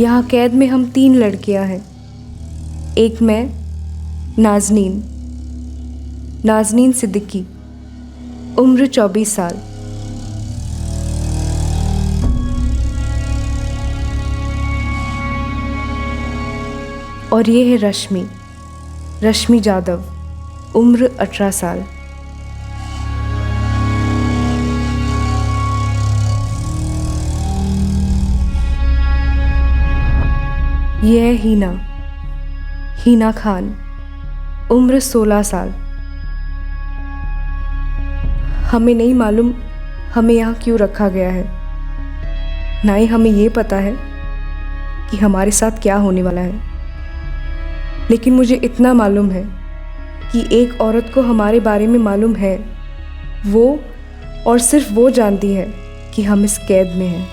यहाँ कैद में हम 3 लड़कियाँ हैं। एक मैं, नाज़नीन सिद्दीकी, उम्र 24 साल। और ये है रश्मि जादव, उम्र 18 साल। ये है हीना खान, उम्र 16 साल। हमें नहीं मालूम हमें यहाँ क्यों रखा गया है, ना ही हमें ये पता है कि हमारे साथ क्या होने वाला है। लेकिन मुझे इतना मालूम है कि एक औरत को हमारे बारे में मालूम है, वो और सिर्फ वो जानती है कि हम इस कैद में हैं।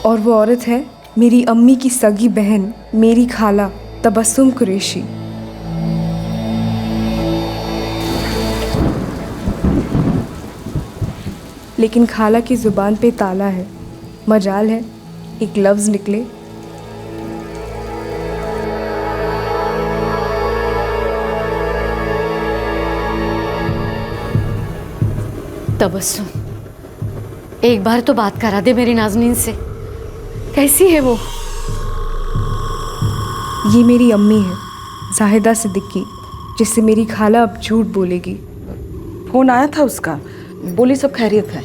और वो औरत है मेरी अम्मी की सगी बहन, मेरी खाला तबस्सुम कुरैशी। लेकिन खाला की ज़ुबान पे ताला है, मजाल है एक लफ्ज़ निकले। तबस्सुम, एक बार तो बात करा दे मेरी नाज़नीन से। कैसी है वो? ये मेरी अम्मी है, जाहिदा सिद्दीकी, जिससे मेरी खाला अब झूठ बोलेगी। फोन आया था उसका, बोली सब खैरियत है।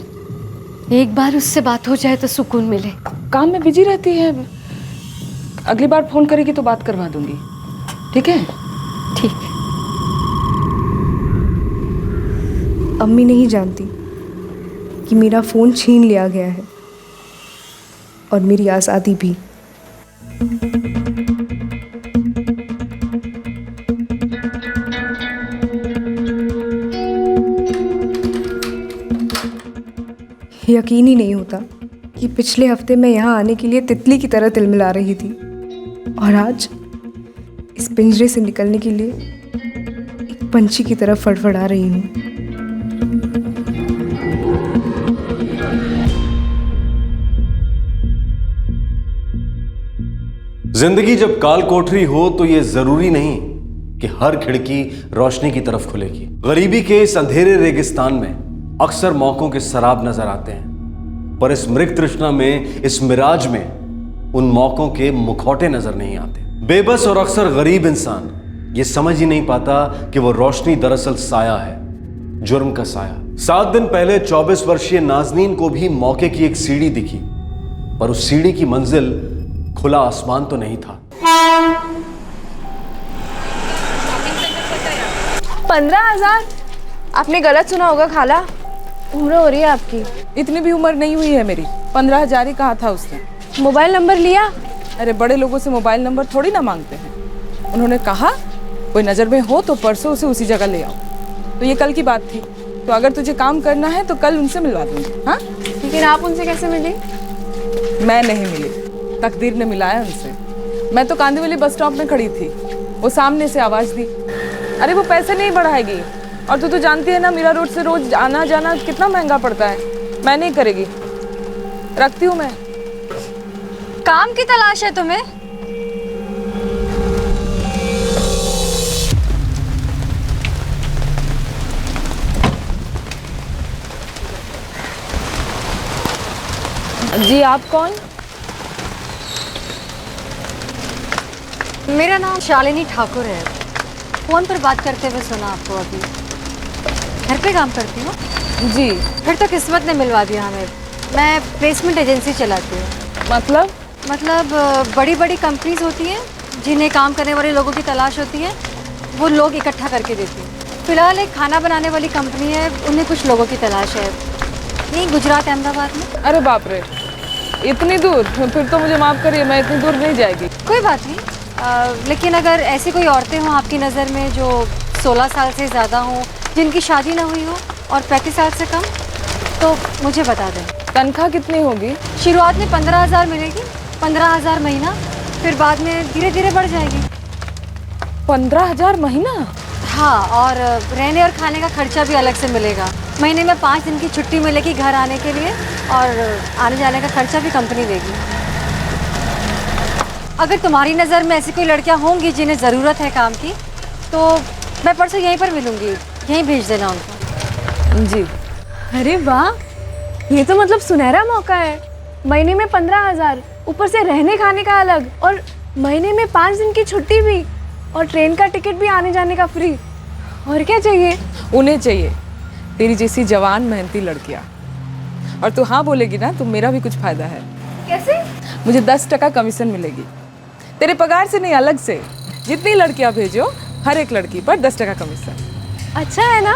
एक बार उससे बात हो जाए तो सुकून मिले। काम में बिजी रहती है, अगली बार फोन करेगी तो बात करवा दूंगी। ठीक है? ठीक। अम्मी नहीं जानती कि मेरा फ़ोन छीन लिया गया है और मेरी आज़ादी भी। यकीन ही नहीं होता कि पिछले हफ्ते मैं यहाँ आने के लिए तितली की तरह तिलमिला रही थी और आज इस पिंजरे से निकलने के लिए एक पंछी की तरह फड़फड़ा रही हूँ। जिंदगी जब काल कोठरी हो तो ये जरूरी नहीं कि हर खिड़की रोशनी की तरफ खुलेगी। गरीबी के इस अंधेरे रेगिस्तान में अक्सर मौकों के सराब नजर आते हैं, पर इस मृग तृष्णा में, इस मिराज में उन मौकों के मुखौटे नजर नहीं आते। बेबस और अक्सर गरीब इंसान ये समझ ही नहीं पाता कि वो रोशनी दरअसल साया है, जुर्म का साया। 7 दिन पहले 24 वर्षीय नाज़नीन को भी मौके की एक सीढ़ी दिखी, पर उस सीढ़ी की मंजिल खुला आसमान तो नहीं था। 15,000? आपने गलत सुना होगा खाला, उम्र हो रही है आपकी। इतनी भी उम्र नहीं हुई है मेरी। 15,000 ही कहा था उसने। मोबाइल नंबर लिया? अरे बड़े लोगों से मोबाइल नंबर थोड़ी ना मांगते हैं। उन्होंने कहा कोई नज़र में हो तो परसों उसे उसी जगह ले आओ। तो ये कल की बात थी, तो अगर तुझे काम करना है तो कल उनसे मिलवा दूंगी। हाँ, लेकिन आप उनसे कैसे मिली? मैं नहीं मिली, तकदीर ने मिलाया उनसे। मैं तो कांदीवली बस स्टॉप में खड़ी थी, वो सामने से आवाज़ दी, अरे वो पैसे नहीं बढ़ाएगी, और तू तो जानती है ना मीरा रोड से रोज आना जाना कितना महंगा पड़ता है। मैं नहीं करेगी, रखती हूँ मैं। काम की तलाश है तुम्हें? जी आप कौन? मेरा नाम शालिनी ठाकुर है। फोन पर बात करते हुए सुना आपको। अभी घर पे काम करती हूँ। जी। फिर तो किस्मत ने मिलवा दिया हमें। मैं प्लेसमेंट एजेंसी चलाती हूँ। मतलब बड़ी बड़ी कंपनीज होती हैं जिन्हें काम करने वाले लोगों की तलाश होती है, वो लोग इकट्ठा करके देती हैं। फिलहाल एक खाना बनाने वाली कंपनी है, उन्हें कुछ लोगों की तलाश है, यहीं गुजरात अहमदाबाद में। अरे बाप रे, इतनी दूर? फिर तो मुझे माफ़ करिए, मैं इतनी दूर नहीं जाएगी। कोई बात नहीं, लेकिन अगर ऐसी कोई औरतें हों आपकी नज़र में जो 16 साल से ज़्यादा हों, जिनकी शादी ना हुई हो और 35 साल से कम, तो मुझे बता दें। तनख्वाह कितनी होगी? शुरुआत में 15,000 मिलेगी, 15,000 महीना, फिर बाद में धीरे धीरे बढ़ जाएगी। 15,000 महीना? हाँ, और रहने और खाने का खर्चा भी अलग से मिलेगा। महीने में 5 दिन की छुट्टी मिलेगी घर आने के लिए, और आने जाने का खर्चा भी कंपनी देगी। अगर तुम्हारी नज़र में ऐसी कोई लड़कियां होंगी जिन्हें ज़रूरत है काम की, तो मैं परसों यहीं पर मिलूँगी, यहीं भेज देना उनको। जी। अरे वाह, ये तो मतलब सुनहरा मौका है। महीने में 15,000, ऊपर से रहने खाने का अलग, और महीने में 5 दिन की छुट्टी भी, और ट्रेन का टिकट भी आने जाने का फ्री। और क्या चाहिए? उन्हें चाहिए तेरी जैसी जवान मेहनती लड़कियाँ। और तू हाँ बोलेगी ना तो मेरा भी कुछ फ़ायदा है। कैसे? मुझे 10% कमीशन मिलेगी, तेरे पगार से नहीं, अलग से। जितनी लड़कियाँ भेजो हर एक लड़की पर 10% कमीशन। अच्छा है ना,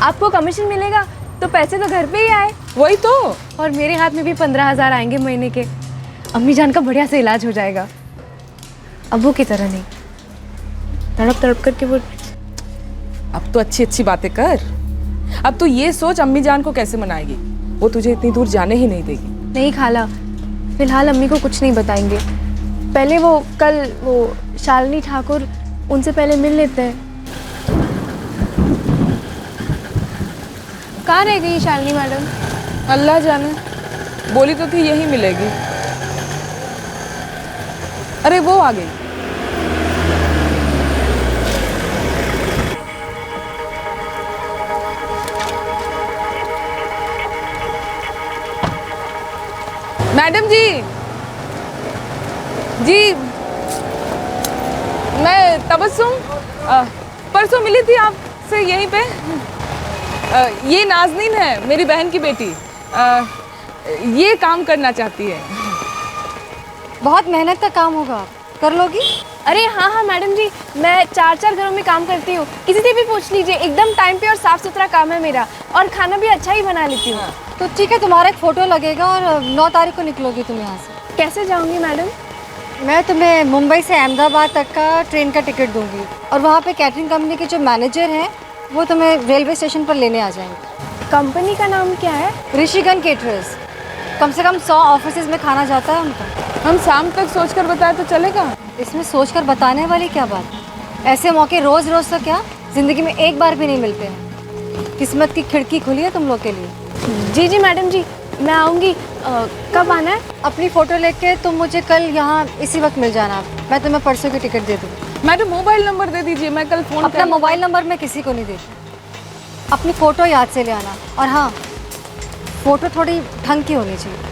आपको कमीशन मिलेगा तो पैसे तो घर पे ही आए। वही तो। और मेरे हाथ में भी 15,000 आएंगे महीने के। अम्मी जान का बढ़िया से इलाज हो जाएगा। अब्बू की तरह नहीं, तड़प तड़प करके वो। अब तो अच्छी अच्छी बातें कर। अब तो ये सोच अम्मी जान को कैसे मनाएगी, वो तुझे इतनी दूर जाने ही नहीं देगी। नहीं खाला, फिलहाल अम्मी को कुछ नहीं बताएंगे। पहले कल शालिनी ठाकुर, उनसे पहले मिल लेते हैं। कहाँ रह गई शालिनी मैडम? अल्लाह जाने, बोली तो थी यही मिलेगी। अरे वो आ गई। मैडम जी, जी मैं तबस्सुम, परसों मिली थी आपसे यहीं पे। ये नाज़नीन है, मेरी बहन की बेटी। ये काम करना चाहती है। बहुत मेहनत का काम होगा, कर लोगी? अरे हाँ हाँ मैडम जी, मैं 4 घरों में काम करती हूँ। किसी से भी पूछ लीजिए, एकदम टाइम पे और साफ़ सुथरा काम है मेरा, और खाना भी अच्छा ही बना लेती हूँ। तो ठीक है, तुम्हारा एक फ़ोटो लगेगा और 9 तारीख को निकलोगी तुम यहाँ से। कैसे जाऊँगी मैडम? मैं तुम्हें मुंबई से अहमदाबाद तक का ट्रेन का टिकट दूंगी, और वहाँ पे कैटरिंग कंपनी के जो मैनेजर हैं वो तुम्हें रेलवे स्टेशन पर लेने आ जाएंगे। कंपनी का नाम क्या है? ऋषिगन केटरर्स। कम से कम 100 ऑफिसेज में खाना जाता है उनका। हम शाम तक सोच कर बताए तो चलेगा? इसमें सोचकर बताने वाली क्या बात है? ऐसे मौके रोज़ रोज़ तो क्या, ज़िंदगी में एक बार भी नहीं मिलते हैं। किस्मत की खिड़की खुली है तुम लोग के लिए। जी जी मैडम जी, मैं आऊँगी। कब आना है? अपनी फ़ोटो लेके तुम मुझे कल यहाँ इसी वक्त मिल जाना, मैं तुम्हें परसों की टिकट दे दूँगी। मैडम मोबाइल नंबर दे दीजिए, मैं कल फ़ोन अपना मोबाइल नंबर मैं किसी को नहीं देती। अपनी फ़ोटो याद से ले आना, और हाँ, फ़ोटो थोड़ी ढंग की होनी चाहिए।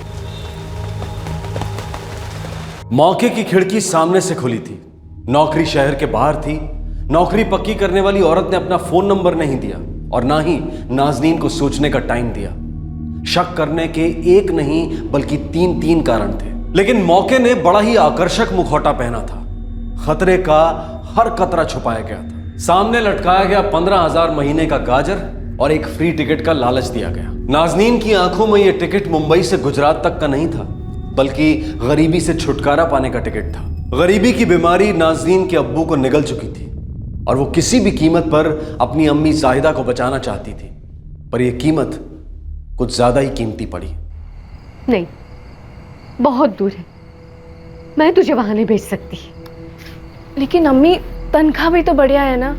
मौके की खिड़की सामने से खुली थी। नौकरी शहर के बाहर थी। नौकरी पक्की करने वाली औरत ने अपना फोन नंबर नहीं दिया, और ना ही नाज़नीन को सोचने का टाइम दिया। शक करने के एक नहीं बल्कि 3 कारण थे, लेकिन मौके ने बड़ा ही आकर्षक मुखौटा पहना था। खतरे का हर कतरा छुपाया गया था। सामने लटकाया गया 15,000 महीने का गाजर और एक फ्री टिकट का लालच दिया गया। नाज़नीन की आंखों में यह टिकट मुंबई से गुजरात तक का नहीं था, बल्कि गरीबी से छुटकारा पाने का टिकट था। गरीबी की बीमारी नाज़नीन के अब्बू को निगल चुकी थी, और वो किसी भी कीमत पर अपनी अम्मी जाहिदा को बचाना चाहती थी। पर यह कीमत कुछ ज्यादा ही कीमती पड़ी। नहीं, बहुत दूर है, मैं तुझे वहां नहीं भेज सकती। लेकिन अम्मी, तनख्वाह भी तो बढ़िया है ना।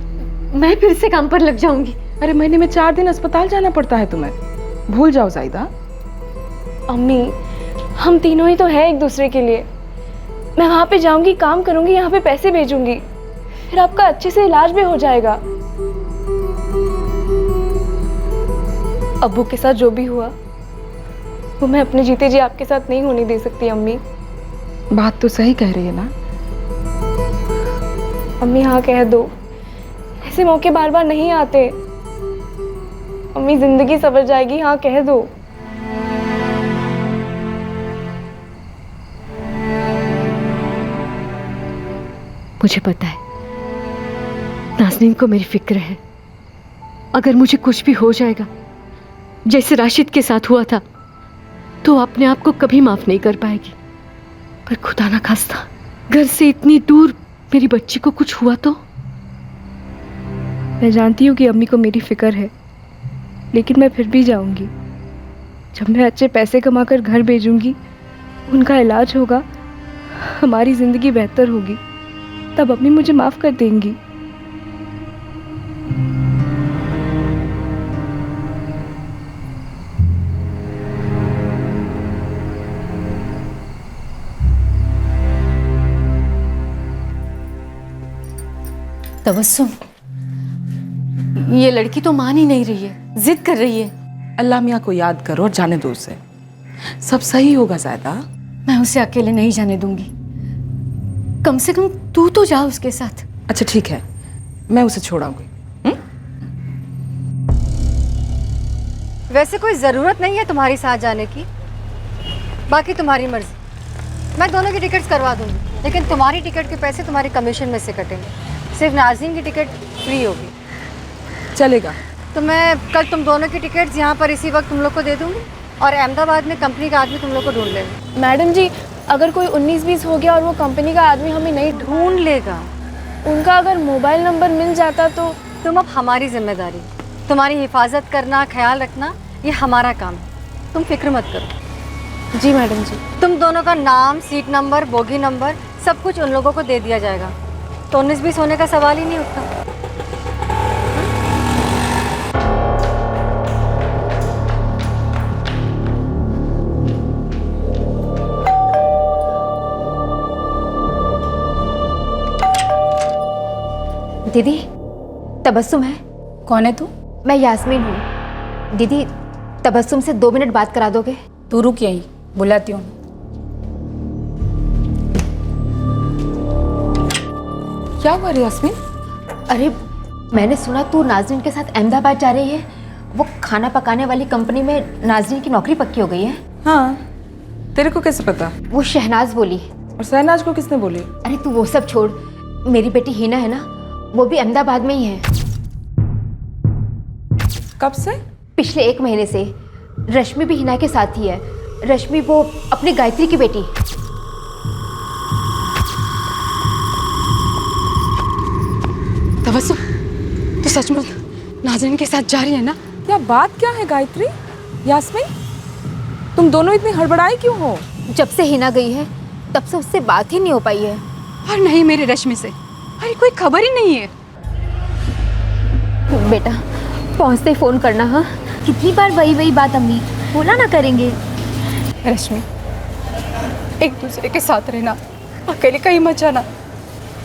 मैं फिर से काम पर लग जाऊंगी। अरे महीने में 4 दिन अस्पताल जाना पड़ता है तुम्हें, भूल जाओ जाहिदा। अम्मी, हम तीनों ही तो हैं एक दूसरे के लिए। मैं वहाँ पे जाऊंगी, काम करूंगी, यहाँ पे पैसे भेजूंगी, फिर आपका अच्छे से इलाज भी हो जाएगा। अब्बू के साथ जो भी हुआ वो मैं अपने जीते जी आपके साथ नहीं होने दे सकती अम्मी। बात तो सही कह रही है ना। अम्मी हाँ कह दो, ऐसे मौके बार बार नहीं आते। अम्मी जिंदगी सवर जाएगी, हाँ कह दो। मुझे पता है नाज़नीन को मेरी फिक्र है। अगर मुझे कुछ भी हो जाएगा जैसे राशिद के साथ हुआ था, तो अपने आप को कभी माफ नहीं कर पाएगी। पर खुदा ना खास्ता घर से इतनी दूर मेरी बच्ची को कुछ हुआ तो। मैं जानती हूँ कि अम्मी को मेरी फिक्र है, लेकिन मैं फिर भी जाऊंगी। जब मैं अच्छे पैसे कमाकर घर भेजूंगी, उनका इलाज होगा, हमारी ज़िंदगी बेहतर होगी, तब अम्मी मुझे माफ़ कर देंगी। तबस्सुम, ये लड़की तो मान ही नहीं रही है, जिद कर रही है। अल्लाह मियाँ को याद करो और जाने दो उसे, सब सही होगा ज़ायदा। मैं उसे अकेले नहीं जाने दूंगी। कम से कम तू तो जा उसके साथ। अच्छा ठीक है, मैं उसे छोड़ाऊंगी। वैसे कोई ज़रूरत नहीं है तुम्हारी साथ जाने की, बाकी तुम्हारी मर्जी। मैं दोनों की टिकट्स करवा दूंगी, लेकिन तुम्हारी टिकट के पैसे तुम्हारी कमीशन में से कटेंगे। सिर्फ नाज़रीन की टिकट फ्री होगी। चलेगा। तो मैं कल तुम दोनों की टिकट्स यहाँ पर इसी वक्त तुम लोग को दे दूँगी और अहमदाबाद में कंपनी का आदमी तुम लोग को ढूंढ लेगा। मैडम जी, अगर कोई 19-20 हो गया और वो कंपनी का आदमी हमें नहीं ढूंढ लेगा। उनका अगर मोबाइल नंबर मिल जाता तो। तुम अब हमारी जिम्मेदारी, तुम्हारी हिफाजत करना, ख्याल रखना, ये हमारा काम है। तुम फिक्र मत करो। जी मैडम जी। तुम दोनों का नाम, सीट नंबर, बोगी नंबर सब कुछ उन लोगों को दे दिया जाएगा, तो 19-20 होने का सवाल ही नहीं उठता। दीदी, तबस्सुम है? कौन है तू? मैं यास्मीन हूँ। दीदी, तबस्सुम से 2 मिनट बात करा दोगे? तू रुक यहीं, बुलाती हूँ। क्या हुआ रे यास्मीन? अरे, मैंने सुना तू नाज़रीन के साथ अहमदाबाद जा रही है। वो खाना पकाने वाली कंपनी में नाज़रीन की नौकरी पक्की हो गई है। हाँ, तेरे को कैसे पता? वो शहनाज बोली। और शहनाज को किसने बोली? अरे तू वो सब छोड़, मेरी बेटी हिना है ना, वो भी अहमदाबाद में ही है। कब से? पिछले 1 महीने से। रश्मि भी हिना के साथ ही है। रश्मि वो अपनी गायत्री की बेटी। तबस्सुम, तू सचमुच नाज़रीन के साथ जा रही है ना? क्या बात क्या है गायत्री? यास्मीन, तुम दोनों इतनी हड़बड़ाई क्यों हो? जब से हिना गई है तब से उससे बात ही नहीं हो पाई है। और नहीं मेरी रश्मि से, अरे कोई खबर ही नहीं है। बेटा, पहुंचते ही फोन करना। हाँ, कितनी बार वही बात अम्मी, बोला ना करेंगे। रश्मि, एक दूसरे के साथ रहना, अकेले कहीं मत जाना,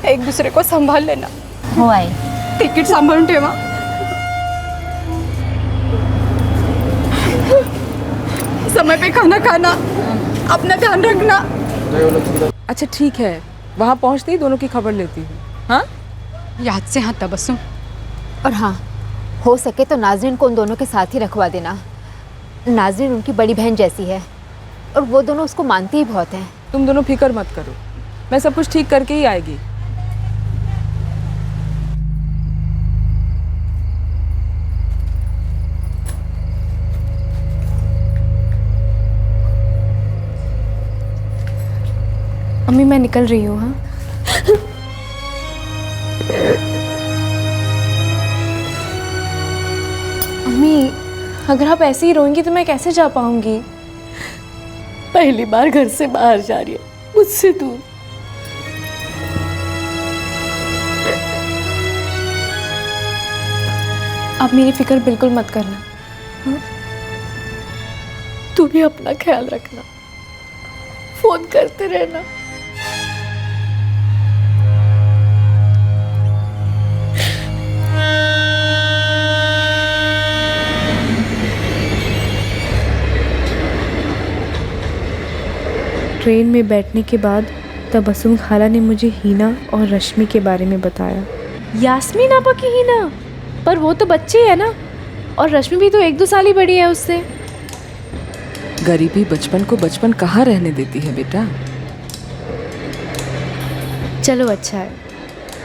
एक दूसरे को संभाल लेना। हो आए। तिकीट सांभाळून ठेवा। समय पे खाना खाना, अपना ध्यान रखना। अच्छा ठीक है, वहाँ पहुँचते ही दोनों की खबर लेती हूँ। हाँ, याद से हाँ तबस्सुम। और हाँ, हो सके तो नाज़रीन को उन दोनों के साथ ही रखवा देना। नाज़रीन उनकी बड़ी बहन जैसी है और वो दोनों उसको मानती ही बहुत हैं। तुम दोनों फिक्र मत करो, मैं सब कुछ ठीक करके ही आएगी। अम्मी, मैं निकल रही हूँ। हाँ, अम्मी, अगर आप ऐसे ही रोएंगी तो मैं कैसे जा पाऊंगी? पहली बार घर से बाहर जा रही है, मुझसे दूर। आप मेरी फिक्र बिल्कुल मत करना। हाँ? तू भी अपना ख्याल रखना, फोन करते रहना। ट्रेन में बैठने के बाद तबस्सुम खाला ने मुझे हिना और रश्मि के बारे में बताया। यास्मीन आपा की हिना? पर वो तो बच्ची है ना, और रश्मि भी तो 1-2 साल ही बड़ी है उससे। गरीबी बचपन को बचपन कहाँ रहने देती है बेटा। चलो अच्छा है,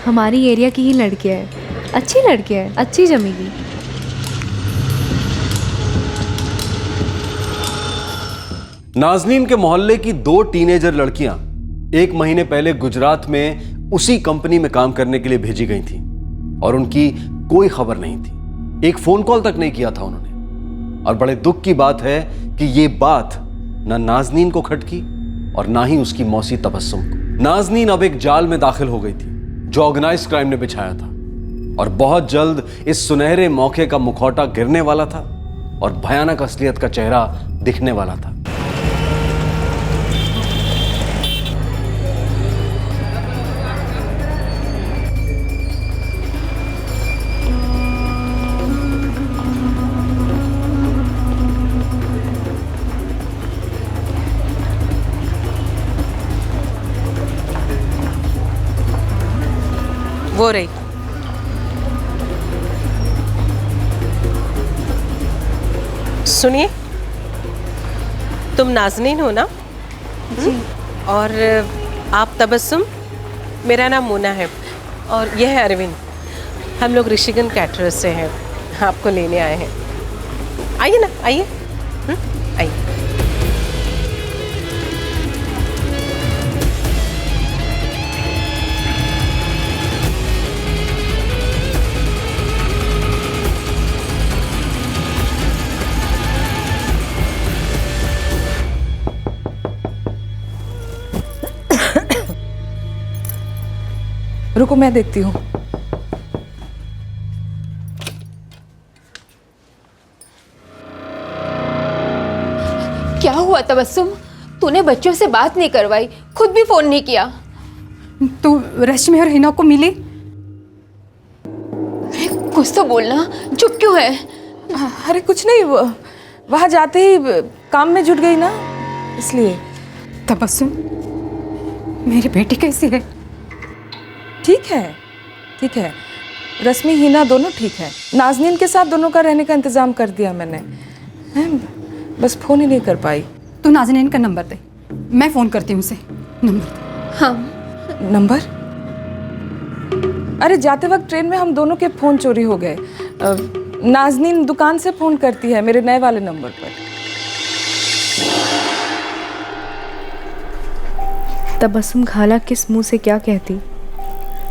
हमारी एरिया की ही लड़कियाँ है, अच्छी लड़कियाँ है, अच्छी जमेगी। नाज़नीन के मोहल्ले की 2 टीनेजर लड़कियां 1 महीने पहले गुजरात में उसी कंपनी में काम करने के लिए भेजी गई थीं और उनकी कोई खबर नहीं थी। एक फोन कॉल तक नहीं किया था उन्होंने। और बड़े दुख की बात है कि ये बात ना नाज़नीन को खटकी और ना ही उसकी मौसी तबस्सुम को। नाज़नीन अब एक जाल में दाखिल हो गई थी जो ऑर्गेनाइज्ड क्राइम ने बिछाया था, और बहुत जल्द इस सुनहरे मौके का मुखौटा गिरने वाला था और भयानक असलियत का चेहरा दिखने वाला था। वो रही। सुनिए, तुम नाज़नीन हो ना? जी। और आप तबस्सुम? मेरा नाम मोना है और यह है अरविंद। हम लोग ऋषिगंज कैटरर्स से हैं, आपको लेने आए हैं। आइए ना, आइए। आइए। रुको, मैं देखती हूँ। क्या हुआ तबस्सुम? तूने बच्चों से बात नहीं करवाई, खुद भी फोन नहीं किया। तो रश्मि और हिना को मिली? कुछ तो बोलना, चुप क्यों है? अरे कुछ नहीं, वहाँ जाते ही काम में जुट गई ना, इसलिए। तबस्सुम, मेरी बेटी कैसी है? ठीक है, ठीक है। रश्मि हिना दोनों ठीक है। नाज़नीन के साथ दोनों का रहने का इंतज़ाम कर दिया मैंने, बस फ़ोन ही नहीं कर पाई। तू नाज़नीन का नंबर दे, मैं फ़ोन करती हूँ उसे। नंबर दे। हाँ। नंबर? अरे जाते वक्त ट्रेन में हम दोनों के फ़ोन चोरी हो गए। नाज़नीन दुकान से फ़ोन करती है मेरे नए वाले नंबर पर। तबस्सुम खाला किस मुंह से क्या कहती।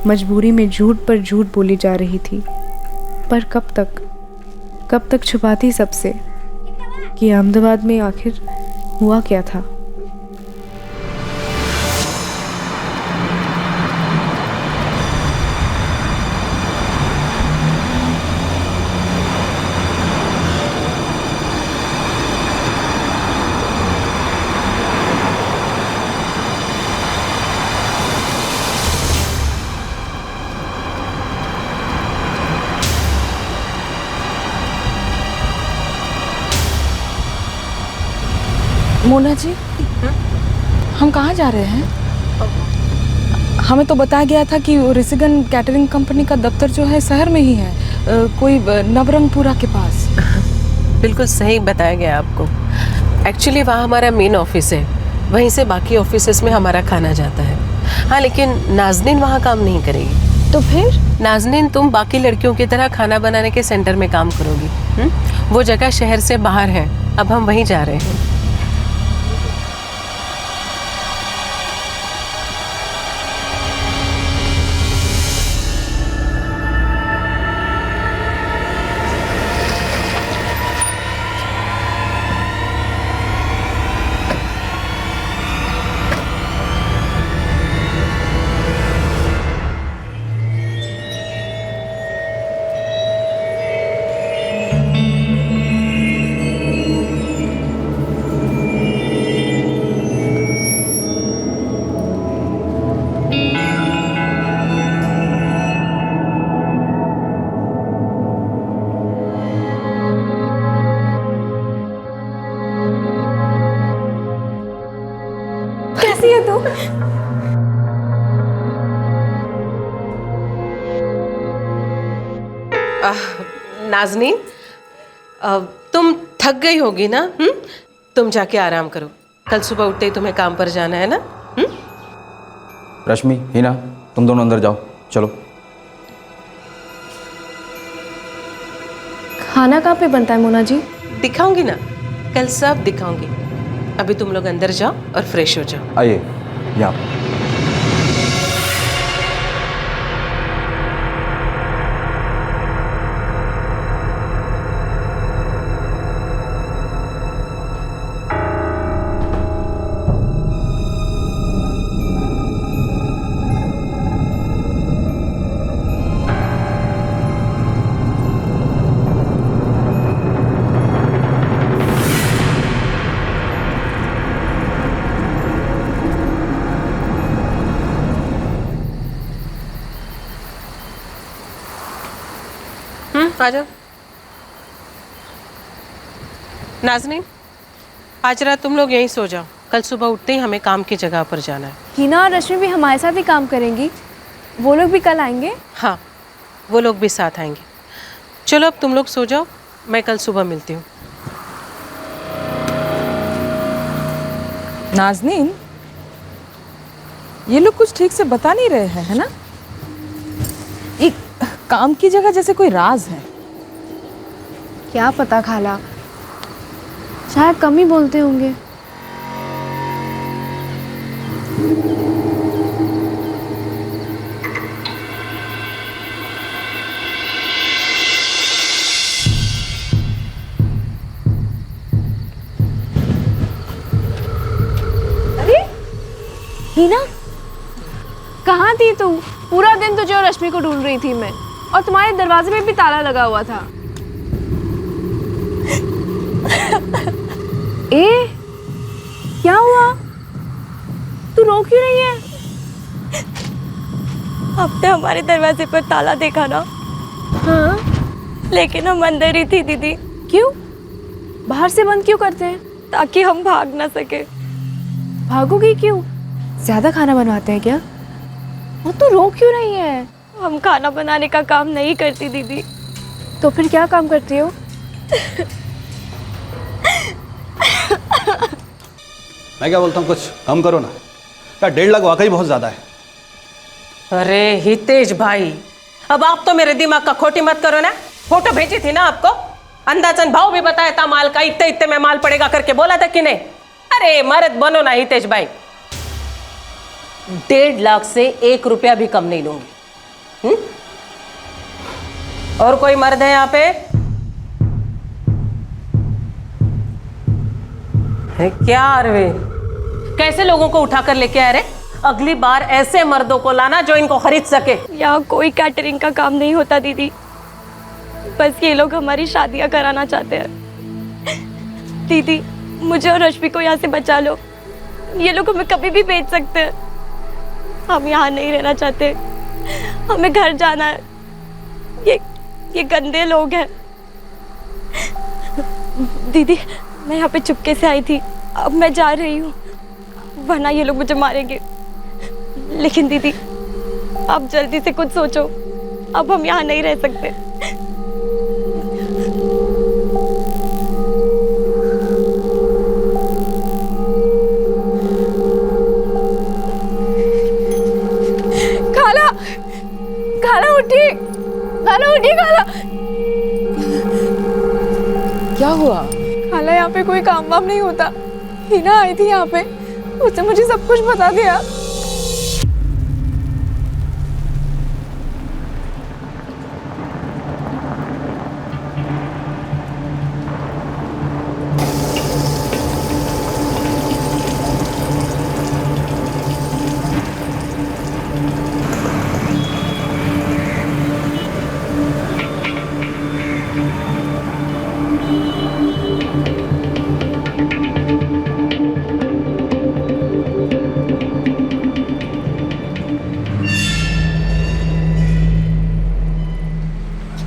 मजबूरी में झूठ पर झूठ बोली जा रही थी, पर कब तक छुपाती सबसे कि अहमदाबाद में आखिर हुआ क्या था। मोना जी, हम कहाँ जा रहे हैं? हमें तो बताया गया था कि ऋषिगंज कैटरिंग कंपनी का दफ्तर जो है शहर में ही है, कोई नवरंगपुरा के पास। बिल्कुल सही बताया गया आपको। एक्चुअली वहाँ हमारा मेन ऑफिस है, वहीं से बाकी ऑफिसेस में हमारा खाना जाता है। हाँ, लेकिन नाज़नीन वहाँ काम नहीं करेगी। तो फिर? नाज़नीन, तुम बाकी लड़कियों की तरह खाना बनाने के सेंटर में काम करोगी। वो जगह शहर से बाहर है, अब हम वहीं जा रहे हैं। कैसी है तू? नाज़नीन, तुम थक गई होगी ना? तुम जाके आराम करो, कल सुबह उठते ही तुम्हें काम पर जाना है ना? रश्मि, हिना, तुम दोनों अंदर जाओ, चलो। खाना कहाँ पे बनता है मोना जी? दिखाऊंगी ना, कल सब दिखाऊंगी। अभी तुम लोग अंदर जाओ और फ्रेश हो जाओ। आइए यहाँ। आ जाओ। नाज़नीन, आज रात तुम लोग यहीं सो जाओ, कल सुबह उठते ही हमें काम की जगह पर जाना है। हिना और रश्मि भी हमारे साथ ही काम करेंगी? वो लोग भी कल आएंगे? हाँ, वो लोग भी साथ आएंगे। चलो अब तुम लोग सो जाओ, मैं कल सुबह मिलती हूँ। नाज़नीन, ये लोग कुछ ठीक से बता नहीं रहे हैं, है ना? एक काम की जगह जैसे कोई राज है। क्या पता खाला, शायद कम ही बोलते होंगे। हीना, कहाँ थी तू? पूरा दिन तुझे और रश्मि को ढूंढ रही थी मैं, और तुम्हारे दरवाजे में भी ताला लगा हुआ था। ए, क्या हुआ? तू रो क्यों रही है? आपने हमारे दरवाजे पर ताला देखा ना? हाँ, लेकिन हम अंदर ही थी दीदी। क्यों? बाहर से बंद क्यों करते हैं? ताकि हम भाग ना सके। भागोगी क्यों? ज्यादा खाना बनवाते हैं क्या? और तू रो क्यों रही है? हम खाना बनाने का काम नहीं करती दीदी। तो फिर क्या काम करती हो? मैं क्या बोलता हूँ, कुछ कम करो ना यार, 1.5 लाख वाकई बहुत ज़्यादा है। अरे हितेश भाई, अब आप तो मेरे दिमाग का खोटी मत करो ना। फोटो भेजी थी ना आपको, अंदाजन भाव भी बताया था माल का, इतने इतने में माल पड़ेगा करके बोला था कि नहीं? अरे मर्द बनो ना हितेश भाई। 1.5 लाख से 1 रुपया भी कम नहीं लूंगी। और कोई मर्द है यहाँ पे? है क्या अरविंद, कैसे लोगों को उठाकर लेके आ रहे? अगली बार ऐसे मर्दों को लाना जो इनको खरीद सके। यहाँ कोई कैटरिंग का काम नहीं होता दीदी, बस ये लोग हमारी शादियां कराना चाहते हैं। दीदी, मुझे और रश्मि को यहाँ से बचा लो, ये लोग हमें कभी भी बेच सकते हैं। हम यहाँ नहीं रहना चाहते, हमें घर जाना है। ये गंदे लोग हैं। दीदी, मैं यहाँ पे चुपके से आई थी, अब मैं जा रही हूँ, वरना ये लोग मुझे मारेंगे। लेकिन दीदी, आप जल्दी से कुछ सोचो, अब हम यहाँ नहीं रह सकते। खाला, खाला उठी, खाला उठी, खाला। क्या हुआ? खाला, यहाँ पे कोई काम वाम नहीं होता। हीना आई थी यहाँ पे, उसने मुझे सब कुछ बता दिया।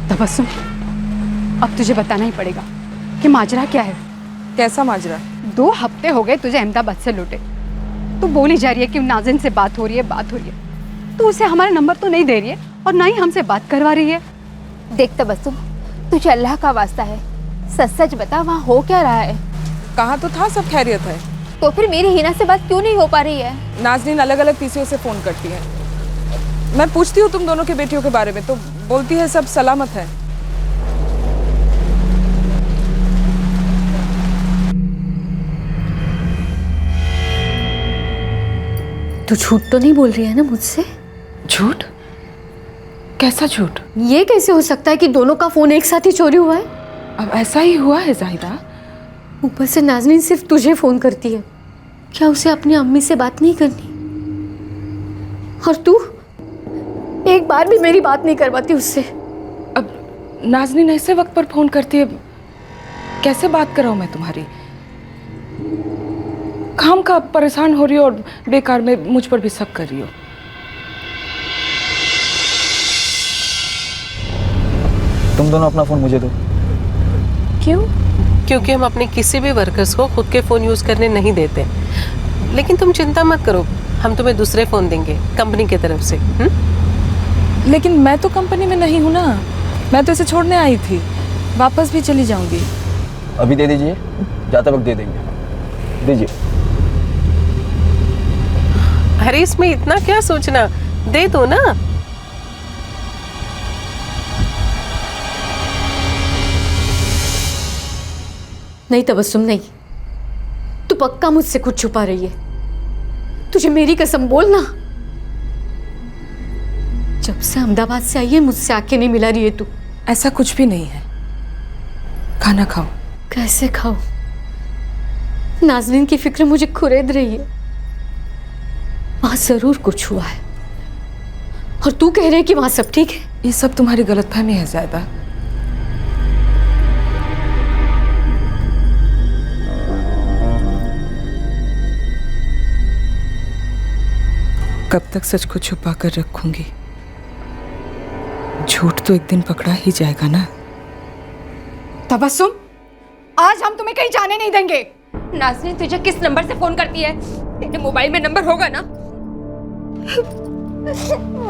तबस्सुम, अब तुझे बताना ही पड़ेगा कि माजरा क्या है। कैसा माजरा? 2 हफ्ते हो गए तुझे अहमदाबाद से लौटे। तू बोली जा रही है कि नाज़िन से बात हो रही है, तू उसे हमारा नंबर तो नहीं दे रही है और ना ही हमसे बात करवा रही है। देख तबस्सुम, तुझे अल्लाह का वास्ता है, सच सच बता वहाँ हो क्या रहा है? कहा तो था सब खैरियत है। तो फिर मेरी हीना से बात क्यों नहीं हो पा रही है? नाज़नीन अलग अलग पीसीओ से फ़ोन करती है। मैं पूछती हूँ तुम दोनों के बेटियों के बारे में, तो बोलती है सब सलामत है। तू झूठ तो नहीं बोल रही है ना मुझसे? झूठ? कैसा झूठ? ये कैसे हो सकता है कि दोनों का फोन एक साथ ही चोरी हुआ है? अब ऐसा ही हुआ है जाहिदा। ऊपर से नाज़नीन सिर्फ तुझे फोन करती है, क्या उसे अपनी अम्मी से बात नहीं करनी? और तू एक बार भी मेरी बात नहीं करवाती उससे। अब नाज़नीन ऐसे वक्त पर फोन करती है, कैसे बात कराऊं मैं तुम्हारी? काम का परेशान हो रही हो और बेकार में मुझ पर भी शक कर रही हो। तुम दोनों अपना फ़ोन मुझे दो। क्यों? क्योंकि हम अपने किसी भी वर्कर्स को खुद के फ़ोन यूज़ करने नहीं देते। लेकिन तुम चिंता मत करो, हम तुम्हें दूसरे फ़ोन देंगे कंपनी की तरफ से। लेकिन मैं तो कंपनी में नहीं हूँ ना, मैं तो इसे छोड़ने आई थी, वापस भी चली जाऊंगी। अभी दे दीजिए, जाते वक्त दे देंगे, दीजिए। अरे इसमें इतना क्या सोचना, दे दो ना। नहीं तबस्सुम, नहीं, तू पक्का मुझसे कुछ छुपा रही है। तुझे मेरी कसम बोलना, जब से अहमदाबाद से आई है मुझसे आके नहीं मिला रही है तू। ऐसा कुछ भी नहीं है, खाना खाओ। कैसे खाओ? नाज़नीन की फिक्र मुझे खुरेद रही है। वहां जरूर कुछ हुआ है और तू कह रहे है कि वहां सब ठीक है। ये सब तुम्हारी गलतफहमी है ज़ायदा। कब तक सच को छुपा कर रखूंगी? झूठ तो एक दिन पकड़ा ही जाएगा ना। तबस्सुम, आज हम तुम्हें कहीं जाने नहीं देंगे। नाज़नीन तुझे किस नंबर से फोन करती है? तेरे मोबाइल में नंबर होगा ना?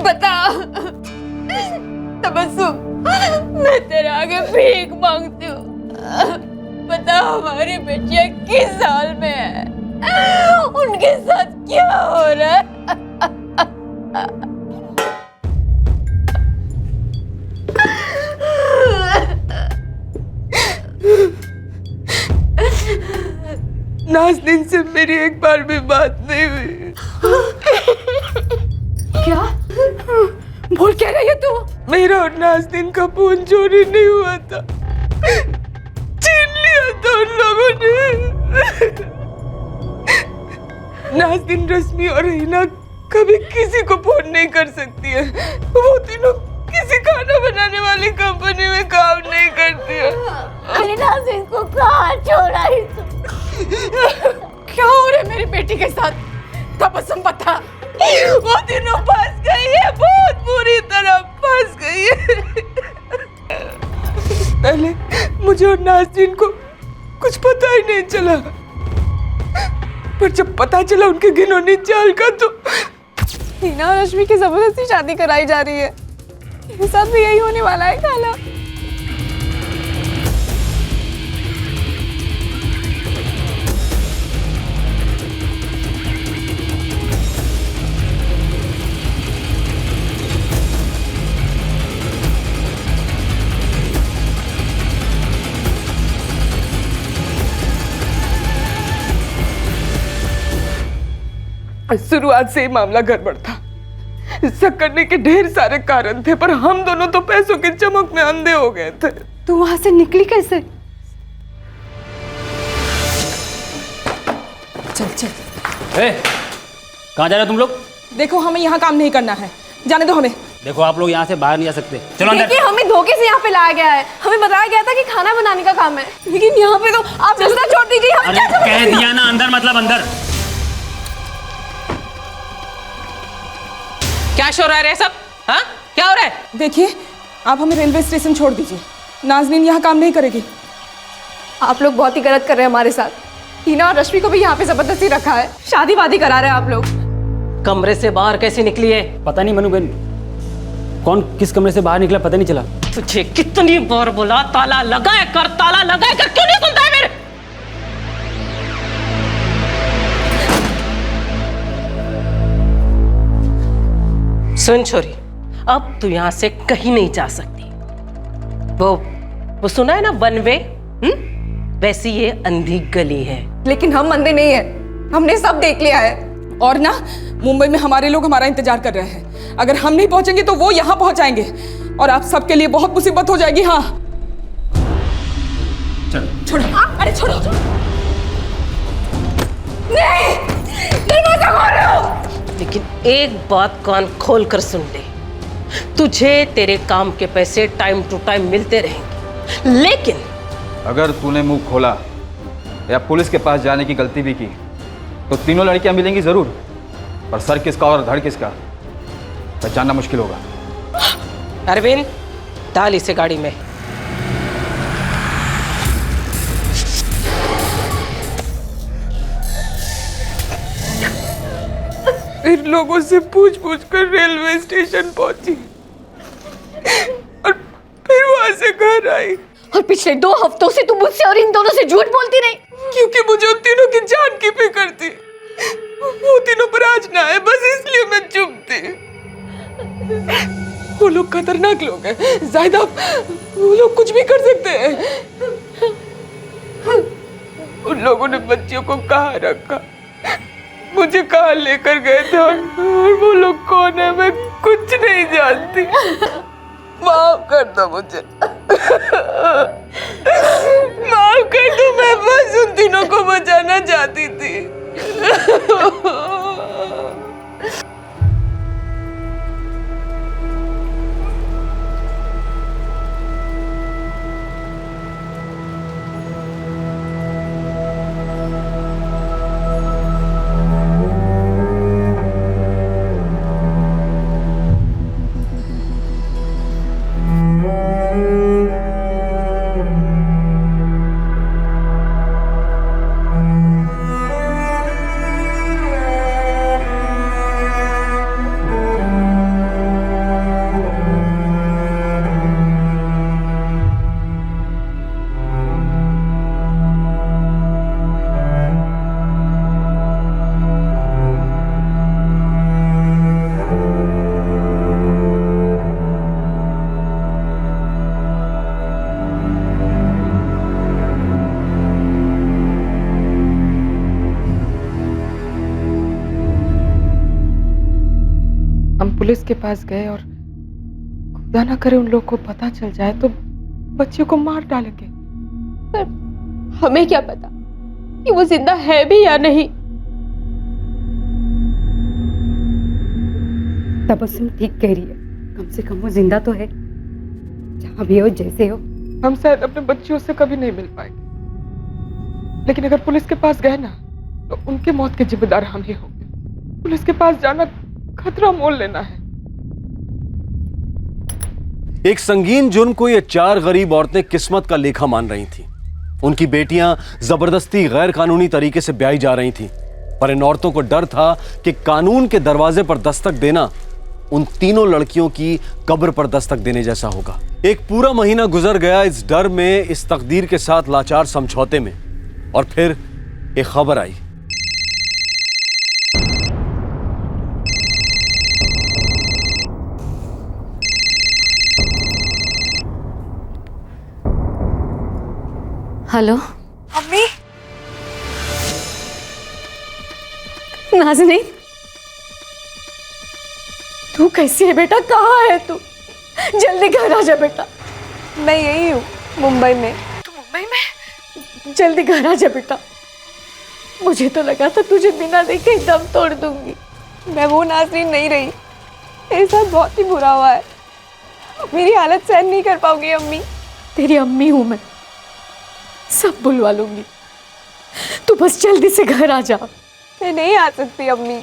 बता तबस्सुम, मैं तेरे आगे भीख मांगती हूँ। बता हमारी बेटियां किस हाल में है, उनके साथ क्या हो रहा है? नाज़नीन से मेरी एक बार भी बात नहीं हुई। क्या बोल क्या रही है तू? मेरा और नाज़नीन का फोन चोरी नहीं हुआ था, छीन लिया था उन लोगों ने। नाज़नीन, रश्मि और हिना कभी किसी को फोन नहीं कर सकती है। वो तीनों किसी खाना बनाने वाली कंपनी में काम नहीं करती है। अरे नाज़नीन को कहाँ छोड़ा है तू? क्या हो रहा है मेरी बेटी के साथ? तबस्सुम बता। वो तीनों फंस गई है, बहुत बुरी तरह फंस गई है। पहले मुझे और नाज़नीन को कुछ पता ही नहीं चला, पर जब पता चला उनके घिनौनी चाल का तो हिना और रश्मि की जबरदस्ती शादी कराई जा रही है। मेरे साथ भी यही होने वाला है खाला। शुरुआत से ही मामला गड़बड़ था। इससे करने के ढेर सारे कारण थे, पर हम दोनों तो पैसों की चमक में अंधे हो गए थे। तू वहां से निकली कैसे? चल चल। कहाँ जा रहे हो तुम लोग? देखो, हमें यहाँ काम नहीं करना है, जाने दो हमें। देखो आप लोग यहाँ से बाहर नहीं जा सकते, चलो अंदर। देखिए, हमें धोखे से यहाँ पे लाया गया है। हमें बताया गया था कि खाना बनाने का काम है, लेकिन यहाँ पे तो आप रास्ता छोड़ दीजिए। हम अरे कह दिया ना अंदर मतलब अंदर। क्या शोर आ रहा है सब? हाँ, क्या हो रहा है? देखिए, आप हमें रेलवे स्टेशन छोड़ दीजिए। नाज़नीन यहाँ काम नहीं करेगी। आप लोग बहुत ही गलत कर रहे हैं हमारे साथ। हिना और रश्मि को भी यहाँ पे जबरदस्ती रखा है, शादी वादी करा रहे हैं आप लोग। कमरे से बाहर कैसे निकली है? पता नहीं मनु बहन, कौन किस कमरे से बाहर निकला पता नहीं चला। तुझे कितनी बार बोला ताला लगाए कर, ताला लगाए कर, क्यों नहीं सुनता है मेरे? सुन छोरी, अब तू यहाँ से कहीं नहीं जा सकती। वो सुना है ना, वन वे? वैसी ये अंधी गली है। लेकिन हम अंधे नहीं है, हमने सब देख लिया है। और ना, मुंबई में हमारे लोग हमारा इंतजार कर रहे हैं। अगर हम नहीं पहुंचेंगे तो वो यहाँ पहुंच जाएंगे और आप सबके लिए बहुत मुसीबत हो जाएगी। हाँ छोड़ो। अरे छोड़ो। नहीं, दरवाजा खोलो। लेकिन एक बात कान खोल कर सुन ले, तुझे तेरे काम के पैसे टाइम टू टाइम मिलते रहेंगे, लेकिन अगर तूने मुंह खोला या पुलिस के पास जाने की गलती भी की तो तीनों लड़कियां मिलेंगी जरूर, पर सर किसका और धड़ किसका पहचानना मुश्किल होगा। अरविंद, डाल इसे गाड़ी में। फिर लोगों से पूछ पूछ कर रेलवे स्टेशन पहुंची। आई। और पिछले 2 हफ्तों से तुम मुझसे और इन दोनों से झूठ बोलती रही। क्योंकि मुझे उन तीनों की जान की फिक्र थी। वो तीनों पर आज ना आए, बस इसलिए मैं चुप थी। वो लोग खतरनाक लोग हैं जाहिदा, वो लोग कुछ भी कर सकते हैं। उन लोगों ने बच्चियों को कहाँ रखा, मुझे कहाँ लेकर गए थे, और वो लोग कौन है मैं कुछ नहीं जानती। माफ कर दो मुझे, माफ कर दो, मैं बस उन तीनों को बचाना चाहती थी। पुलिस के पास गए और खुदा ना करे उन लोग को पता चल जाए तो बच्चियों को मार डालेंगे। पर हमें क्या पता कि वो जिंदा है भी या नहीं। तबस्सुम ठीक कह रही है, कम से कम वो जिंदा तो है, जहां भी हो जैसे हो। हम शायद अपने बच्चियों से कभी नहीं मिल पाएंगे, लेकिन अगर पुलिस के पास गए ना तो उनके मौत के जिम्मेदार हम ही होंगे। पुलिस के पास जाना खतरा मोल लेना है। एक संगीन जुर्म को ये 4 गरीब औरतें किस्मत का लेखा मान रही थीं। उनकी बेटियां जबरदस्ती गैर कानूनी तरीके से ब्याही जा रही थीं, पर इन औरतों को डर था कि कानून के दरवाजे पर दस्तक देना उन तीनों लड़कियों की कब्र पर दस्तक देने जैसा होगा। एक पूरा महीना गुजर गया इस डर में, इस तकदीर के साथ लाचार समझौते में, और फिर एक खबर आई। हेलो अम्मी, नाज़नीन, तू कैसी है बेटा? कहाँ है तू? जल्दी घर आ जा बेटा। मैं यही हूँ मुंबई में। तू मुंबई में? जल्दी घर आ जा बेटा। मुझे तो लगा था तुझे बिना देखे ही दम तोड़ दूंगी। मैं वो नाज़रीन नहीं रही, मेरे साथ बहुत ही बुरा हुआ है। मेरी हालत सहन नहीं कर पाऊंगी अम्मी। तेरी अम्मी हूं मैं, सब बुलवा लूंगी। तू बस जल्दी से घर आ जा। मैं नहीं आ सकती अम्मी,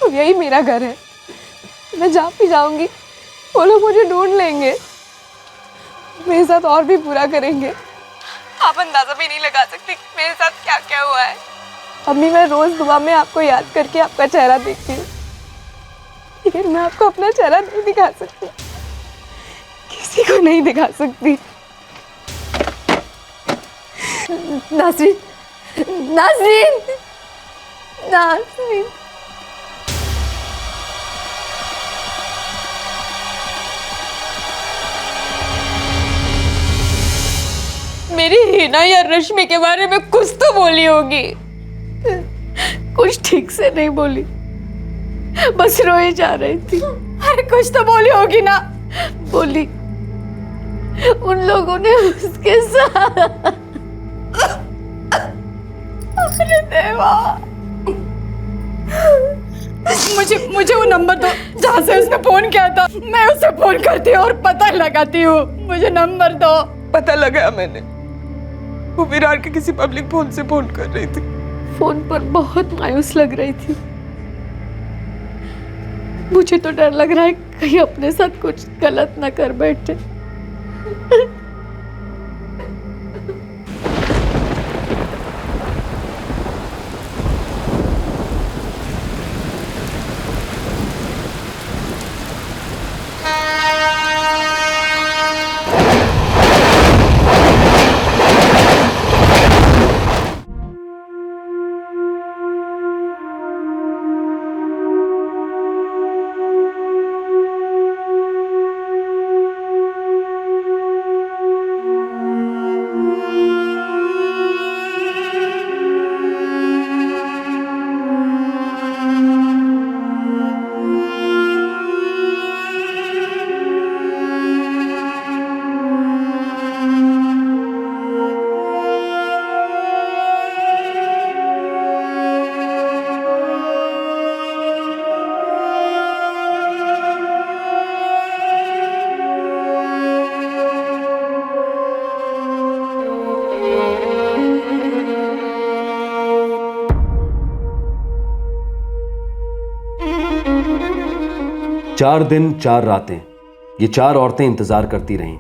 अब यही मेरा घर है। मैं जहाँ भी जाऊंगी वो लोग मुझे ढूंढ लेंगे, मेरे साथ और भी बुरा करेंगे। आप अंदाजा भी नहीं लगा सकती मेरे साथ क्या क्या हुआ है। अम्मी, मैं रोज दुआ में आपको याद करके आपका चेहरा देखती हूँ, लेकिन मैं आपको अपना चेहरा नहीं दिखा सकती, किसी को नहीं दिखा सकती। नाज़रीन, नाज़रीन, नाज़रीन। मेरी हिना या रश्मि के बारे में कुछ तो बोली होगी। कुछ ठीक से नहीं बोली, बस रोए जा रही थी। अरे कुछ तो बोली होगी ना। बोली उन लोगों ने उसके साथ। अरे देवा, मुझे वो नंबर दो जहाँ से उसने फोन किया था। मैं उसे फोन करती हूँ और पता लगाती हूँ। मुझे नंबर दो। पता लगाया मैंने, वो विरार के किसी पब्लिक फोन से फोन कर रही थी। फोन पर बहुत मायूस लग रही थी। मुझे तो डर लग रहा है कहीं अपने साथ कुछ गलत ना कर बैठे। 4 दिन 4 रातें ये 4 औरतें इंतजार करती रहीं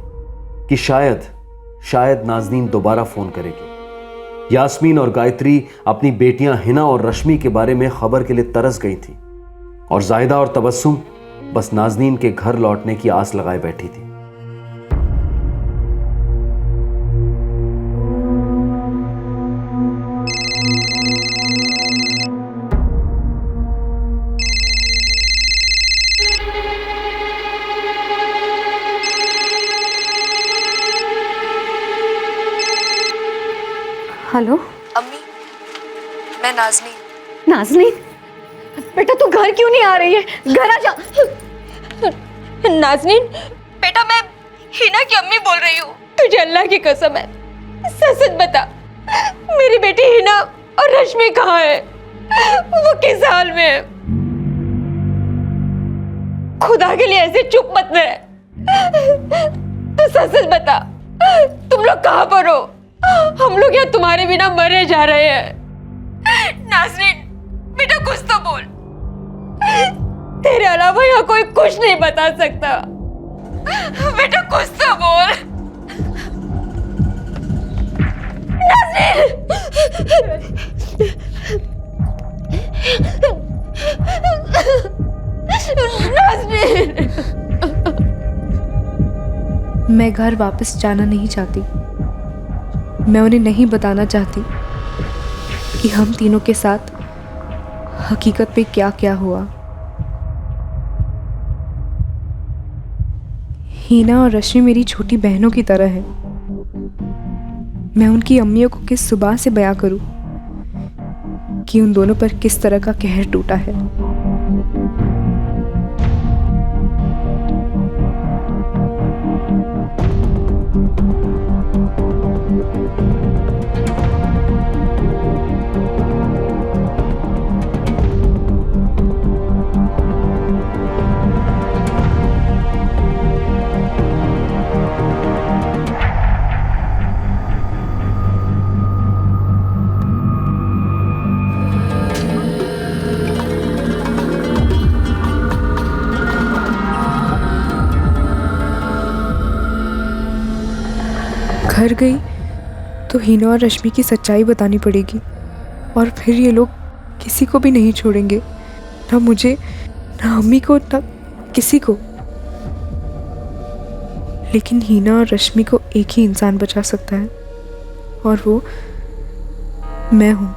कि शायद नाज़नीन दोबारा फोन करेगी। यास्मीन और गायत्री अपनी बेटियां हिना और रश्मि के बारे में खबर के लिए तरस गई थी और जाहिदा और तबस्सुम बस नाज़नीन के घर लौटने की आस लगाए बैठी थी। हेलो अम्मी, मैं नाज़नीन। नाज़नीन, बेटा तू घर क्यों नहीं आ रही है? घर आ जा। नाज़नीन, बेटा मैं हिना की अम्मी बोल रही हूँ। तुझे अल्लाह की कसम है, सच सच बता, मेरी बेटी हिना और रश्मि कहाँ है? वो किस हाल में है? खुदा के लिए ऐसे चुप मत रह। तो सच सच बता, तुम लोग कहाँ पर हो? हम लोग यहाँ तुम्हारे बिना मरे जा रहे हैं। नाज़नीन, बेटा कुछ तो बोल। तेरे अलावा यहाँ कोई कुछ नहीं बता सकता। बेटा कुछ तो बोल। नाज़नीन, मैं घर वापस जाना नहीं चाहती। मैं उन्हें नहीं बताना चाहती कि हम तीनों के साथ हकीकत में क्या क्या हुआ। हीना और रश्मि मेरी छोटी बहनों की तरह है। मैं उनकी अम्मियों को किस जुबान से बयां करूं कि उन दोनों पर किस तरह का कहर टूटा है। घर गई तो हीना और रश्मि की सच्चाई बतानी पड़ेगी और फिर ये लोग किसी को भी नहीं छोड़ेंगे, ना मुझे, ना अम्मी को, ना किसी को। लेकिन हीना और रश्मि को एक ही इंसान बचा सकता है और वो मैं हूँ।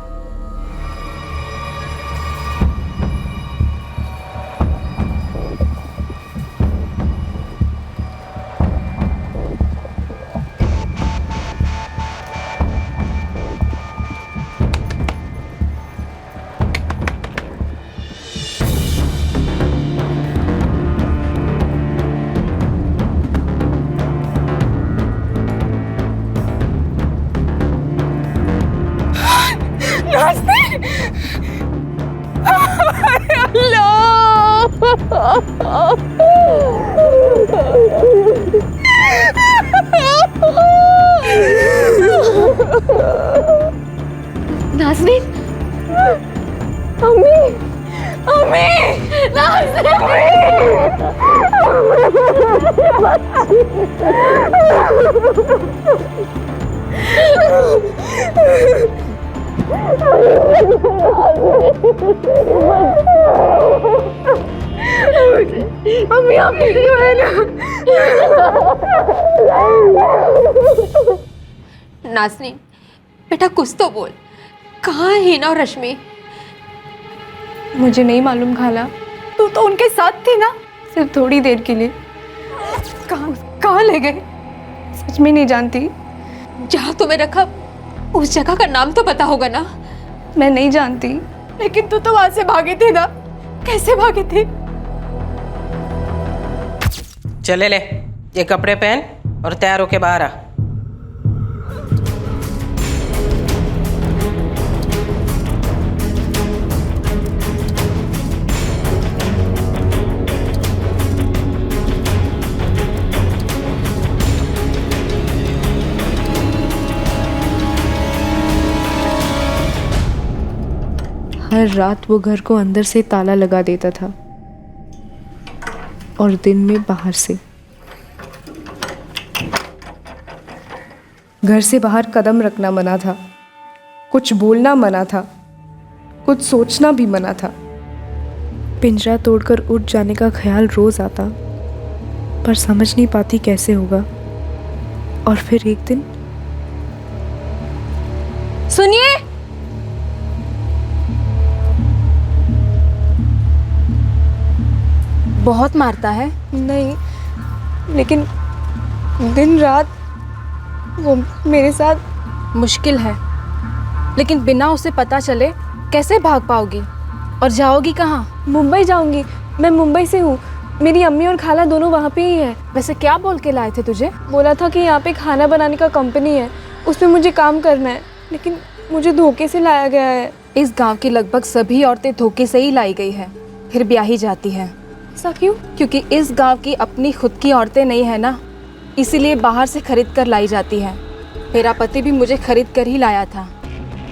नाज़नीन, अम्मी, अम्मी, अम्मी आप ठीक तो है ना? नाज़नीन, बेटा कुछ तो बोल, कहाँ है हिना और रश्मि? मुझे नहीं मालूम खाला, तू तो उनके साथ थी ना, सिर्फ थोड़ी देर के लिए। कहाँ ले गए? सच में नहीं जानती। जहाँ तुम्हें रखा उस जगह का नाम तो पता होगा ना? मैं नहीं जानती। लेकिन तू तो वहां से भागे थे ना, कैसे भागे थे? चले ले, ये कपड़े पहन और तैयार होके बाहर आ। हर रात वो घर को अंदर से ताला लगा देता था। और दिन में बाहर से। घर से बाहर कदम रखना मना था, कुछ बोलना मना था, कुछ सोचना भी मना था। पिंजरा तोड़कर उठ जाने का ख्याल रोज आता, पर समझ नहीं पाती कैसे होगा। और फिर एक दिन, सुनिए, बहुत मारता है। नहीं, लेकिन दिन रात वो मेरे साथ। मुश्किल है, लेकिन बिना उसे पता चले कैसे भाग पाओगी? और जाओगी कहाँ? मुंबई जाऊंगी। मैं मुंबई से हूँ। मेरी अम्मी और खाला दोनों वहाँ पे ही है। वैसे क्या बोल के लाए थे तुझे? बोला था कि यहाँ पे खाना बनाने का कंपनी है, उसमें मुझे काम करना है, लेकिन मुझे धोखे से लाया गया है। इस गांव की लगभग सभी औरतें धोखे से ही लाई गई है, फिर ब्याही जाती हैं। ऐसा क्यों? क्योंकि इस गांव की अपनी खुद की औरतें नहीं है ना, इसीलिए बाहर से खरीद कर लाई जाती है। मेरा पति भी मुझे खरीद कर ही लाया था।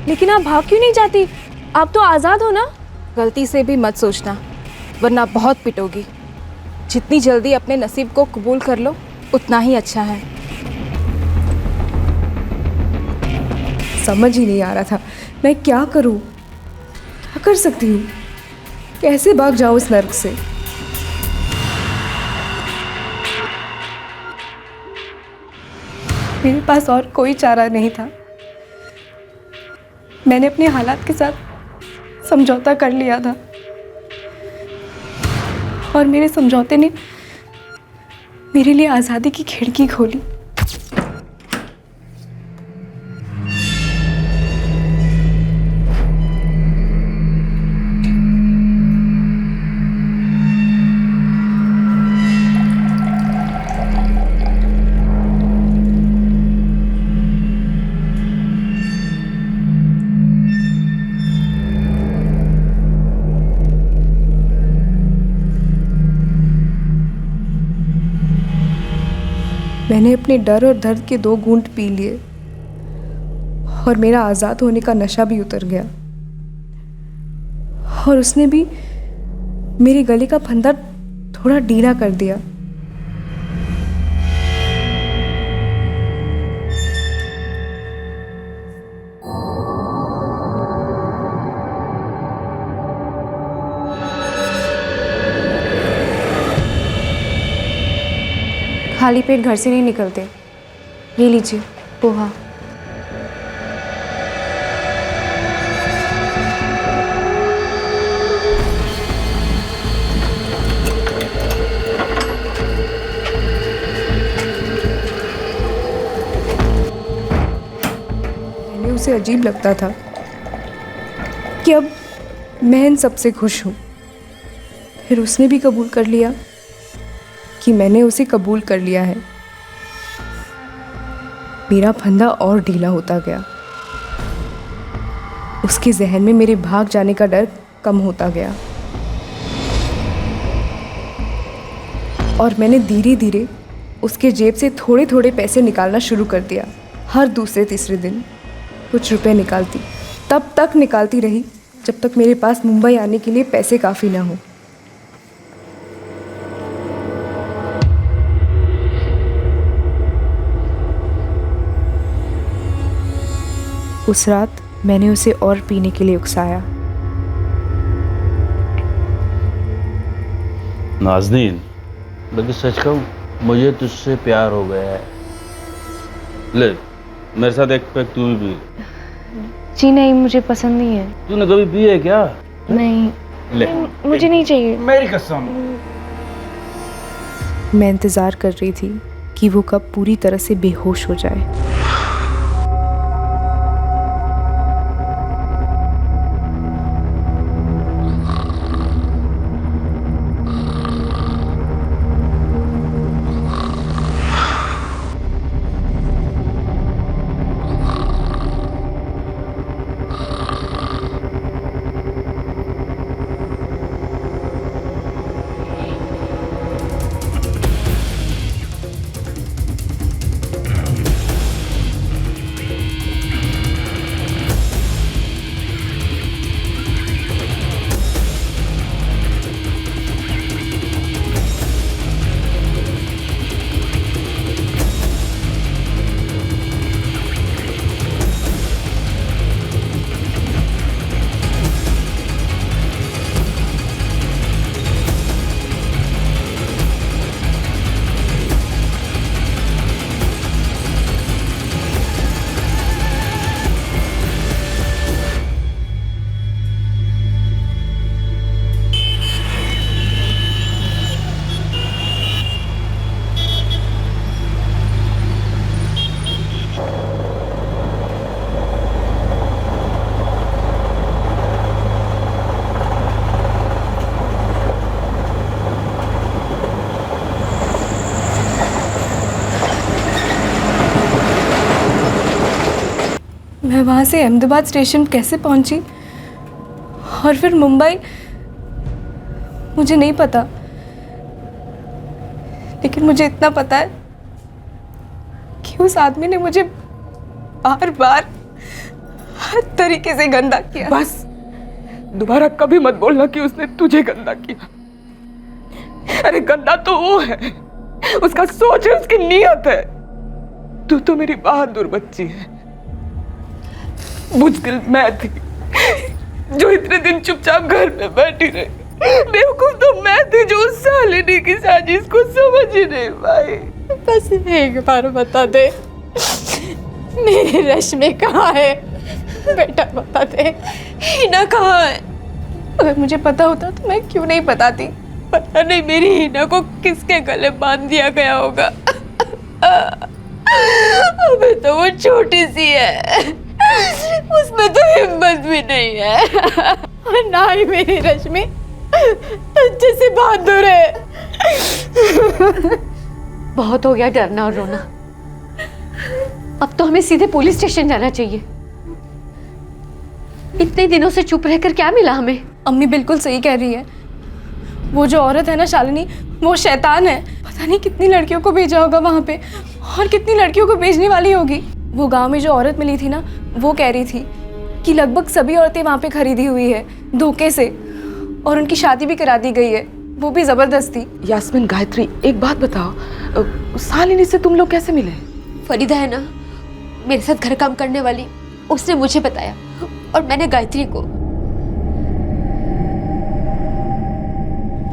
लेकिन आप भाग क्यों नहीं जाती? आप तो आज़ाद हो ना। गलती से भी मत सोचना, वरना बहुत पिटोगी। जितनी जल्दी अपने नसीब को कबूल कर लो, उतना ही अच्छा है। समझ ही नहीं आ रहा था मैं क्या करूं, क्या कर सकती हूँ, कैसे भाग जाऊं इस नर्क से। मेरे पास और कोई चारा नहीं था। मैंने अपने हालात के साथ समझौता कर लिया था, और मेरे समझौते ने मेरे लिए आज़ादी की खिड़की खोली। मैंने अपने डर और दर्द के 2 घूंट पी लिए, और मेरा आज़ाद होने का नशा भी उतर गया, और उसने भी मेरे गले का फंदा थोड़ा ढीला कर दिया। खाली पेट घर से नहीं निकलते। ये लीजिए पोहा। पहले उसे अजीब लगता था कि अब मैं इन सबसे खुश हूँ। फिर उसने भी कबूल कर लिया कि मैंने उसे कबूल कर लिया है। मेरा फंदा और ढीला होता गया। उसके जहन में मेरे भाग जाने का डर कम होता गया, और मैंने धीरे धीरे उसके जेब से थोड़े थोड़े पैसे निकालना शुरू कर दिया। हर दूसरे तीसरे दिन कुछ रुपए निकालती, तब तक निकालती रही जब तक मेरे पास मुंबई आने के लिए पैसे काफ़ी ना हो। उस रात मैंने उसे और पीने के लिए उकसाया। नाज़नीन, लेकिन सच कहूँ मुझे तुझसे प्यार हो गया है। ले मेरे साथ एक पैक तू भी पी। जी नहीं, मुझे पसंद नहीं है। तूने कभी पी है क्या? नहीं, ले मुझे नहीं चाहिए। मेरी कसम। मैं इंतज़ार कर रही थी कि वो कब पूरी तरह से बेहोश हो जाए। मैं वहाँ से अहमदाबाद स्टेशन कैसे पहुँची और फिर मुंबई, मुझे नहीं पता। लेकिन मुझे इतना पता है कि उस आदमी ने मुझे बार बार हर तरीके से गंदा किया। बस दोबारा कभी मत बोलना कि उसने तुझे गंदा किया। अरे गंदा तो वो है, उसका सोच है, उसकी नीयत है। तू तो मेरी बहादुर बच्ची है। बुज़दिल मैं थी जो इतने दिन चुपचाप घर में बैठी रही। बेवकूफ तो मैं थी जो उस सालिनी की साजिश को समझ ही नहीं पाई। बस एक बार बता दे, मेरी रश्मि कहाँ है? बेटा बता दे, हिना कहाँ है? अगर मुझे पता होता तो मैं क्यों नहीं बताती। पता नहीं मेरी हिना को किसके गले बांध दिया गया होगा। अबे तो वो छोटी सी है, उसमें तो हिम्मत भी नहीं है। और ना ही मेरी रश्मि अच्छे से बहादुर है। बहुत हो गया डरना और रोना। अब तो हमें सीधे पुलिस स्टेशन जाना चाहिए। इतने दिनों से चुप रहकर क्या मिला हमें? अम्मी बिल्कुल सही कह रही है। वो जो औरत है ना शालिनी, वो शैतान है। पता नहीं कितनी लड़कियों को भेजा होगा वहाँ पे और कितनी लड़कियों को भेजने वाली होगी। वो गांव में जो औरत मिली थी ना, वो कह रही थी कि लगभग सभी औरतें वहाँ पे खरीदी हुई है धोखे से, और उनकी शादी भी करा दी गई है, वो भी ज़बरदस्ती। यास्मीन, गायत्री, एक बात बताओ, शालिनी से तुम लोग कैसे मिले? फरीदा है ना मेरे साथ घर काम करने वाली, उसने मुझे बताया और मैंने गायत्री को।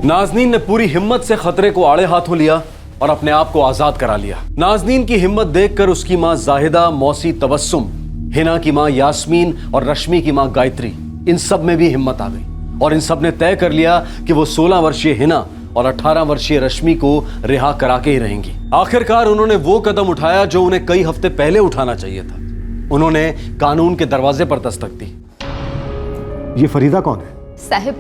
नाज़नीन ने पूरी हिम्मत से खतरे को आड़े हाथों लिया और अपने आप को आजाद करा लिया। नाज़नीन की हिम्मत देखकर उसकी मां जाहिदा, मौसी तबस्सुम, हिना की मां यास्मीन और रश्मि की मां गायत्री, इन सब में भी हिम्मत आ गई और इन सब ने तय कर लिया कि वो 16 वर्षीय हिना और 18 वर्षीय रश्मि को रिहा करा के ही रहेंगी। आखिरकार उन्होंने वो कदम उठाया जो उन्हें कई हफ्ते पहले उठाना चाहिए था। उन्होंने कानून के दरवाजे पर दस्तक दी। ये फरीदा कौन है? साहब,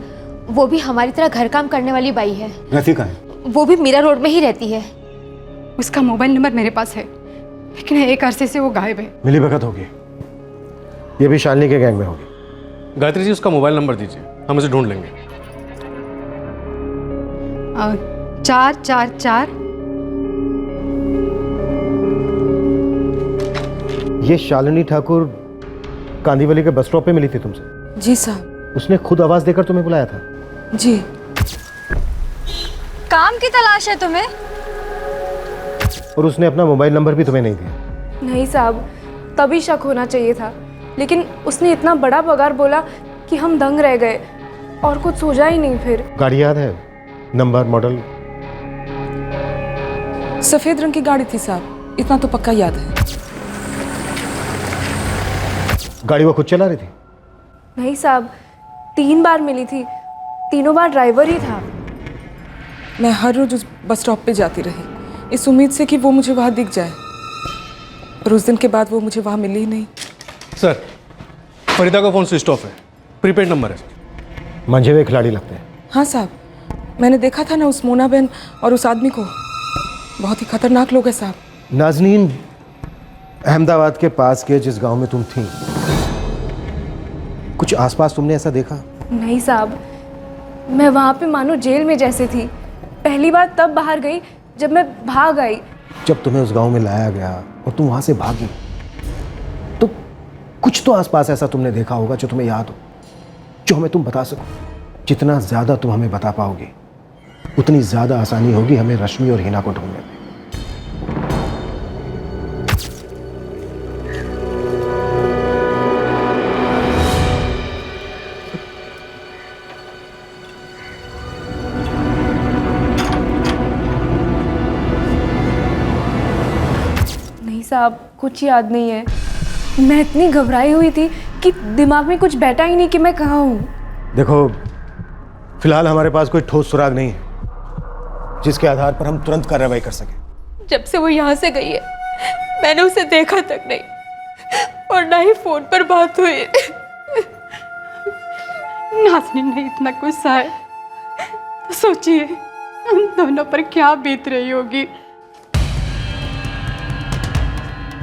वो भी हमारी तरह घर काम करने वाली बाई है। रहती कहाँ है? वो भी मीरा रोड में ही रहती है। उसका मोबाइल नंबर मेरे पास है, लेकिन एक अरसे से वो गायब है। मिली भगत होगी, ये भी शालिनी के गैंग में होगी। गायत्री जी, उसका मोबाइल नंबर दीजिए, हम उसे ढूंढ लेंगे। 444। ये शालिनी ठाकुर कांदीवली के बस स्टॉप पे मिली थी तुमसे? जी साहब। उसने खुद आवाज देकर तुम्हें बुलाया था? जी। काम की तलाश है तुम्हें? और उसने अपना मोबाइल नंबर भी तुम्हें नहीं दिया? नहीं साहब, तभी शक होना चाहिए था, लेकिन उसने इतना बड़ा पगार बोला कि हम दंग रह गए और कुछ सूझा ही नहीं। फिर गाड़ी याद है? Number, model? सफेद रंग की गाड़ी थी साहब, इतना तो पक्का याद है। गाड़ी वो खुद चला रही थी? नहीं साहब, 3 बार मिली थी, तीनों बार ड्राइवर ही था। मैं हर रोज उस बस स्टॉप पे जाती रही इस उम्मीद से कि वो मुझे वहाँ दिख जाए, पर उस दिन के बाद वो मुझे वहाँ मिली ही नहीं। सर, फरीदा का फोन स्विच ऑफ है, प्रीपेड नंबर है। मंझे हुए खिलाड़ी लगते हैं। हाँ साहब, मैंने देखा था ना उस मोना बहन और उस आदमी को, बहुत ही खतरनाक लोग हैं साहब। नाज़नीन, अहमदाबाद के पास के जिस गांव में तुम थी, कुछ आसपास तुमने ऐसा देखा? नहीं साहब, मैं वहाँ पे मानो जेल में जैसे थी। पहली बार तब बाहर गई जब मैं भाग आई। जब तुम्हें उस गांव में लाया गया और तुम वहां से भागी, तो कुछ तो आसपास ऐसा तुमने देखा होगा जो तुम्हें याद हो, जो हमें तुम बता सको। जितना ज्यादा तुम हमें बता पाओगे, उतनी ज्यादा आसानी होगी हमें रश्मि और हिना को ढूंढने में। साहब, कुछ याद नहीं है। मैं इतनी घबराई हुई थी कि दिमाग में कुछ बैठा ही नहीं कि मैं कहाँ हूँ। देखो, फिलहाल हमारे पास कोई ठोस सुराग नहीं है जिसके आधार पर हम तुरंत कार्रवाई कर सकें। जब से वो यहाँ से गई है, मैंने उसे देखा तक नहीं और ना ही फोन पर बात हुई। नाज़नीन ने इतना गुस्सा है तो सोचिए हम दोनों पर क्या बीत रही होगी।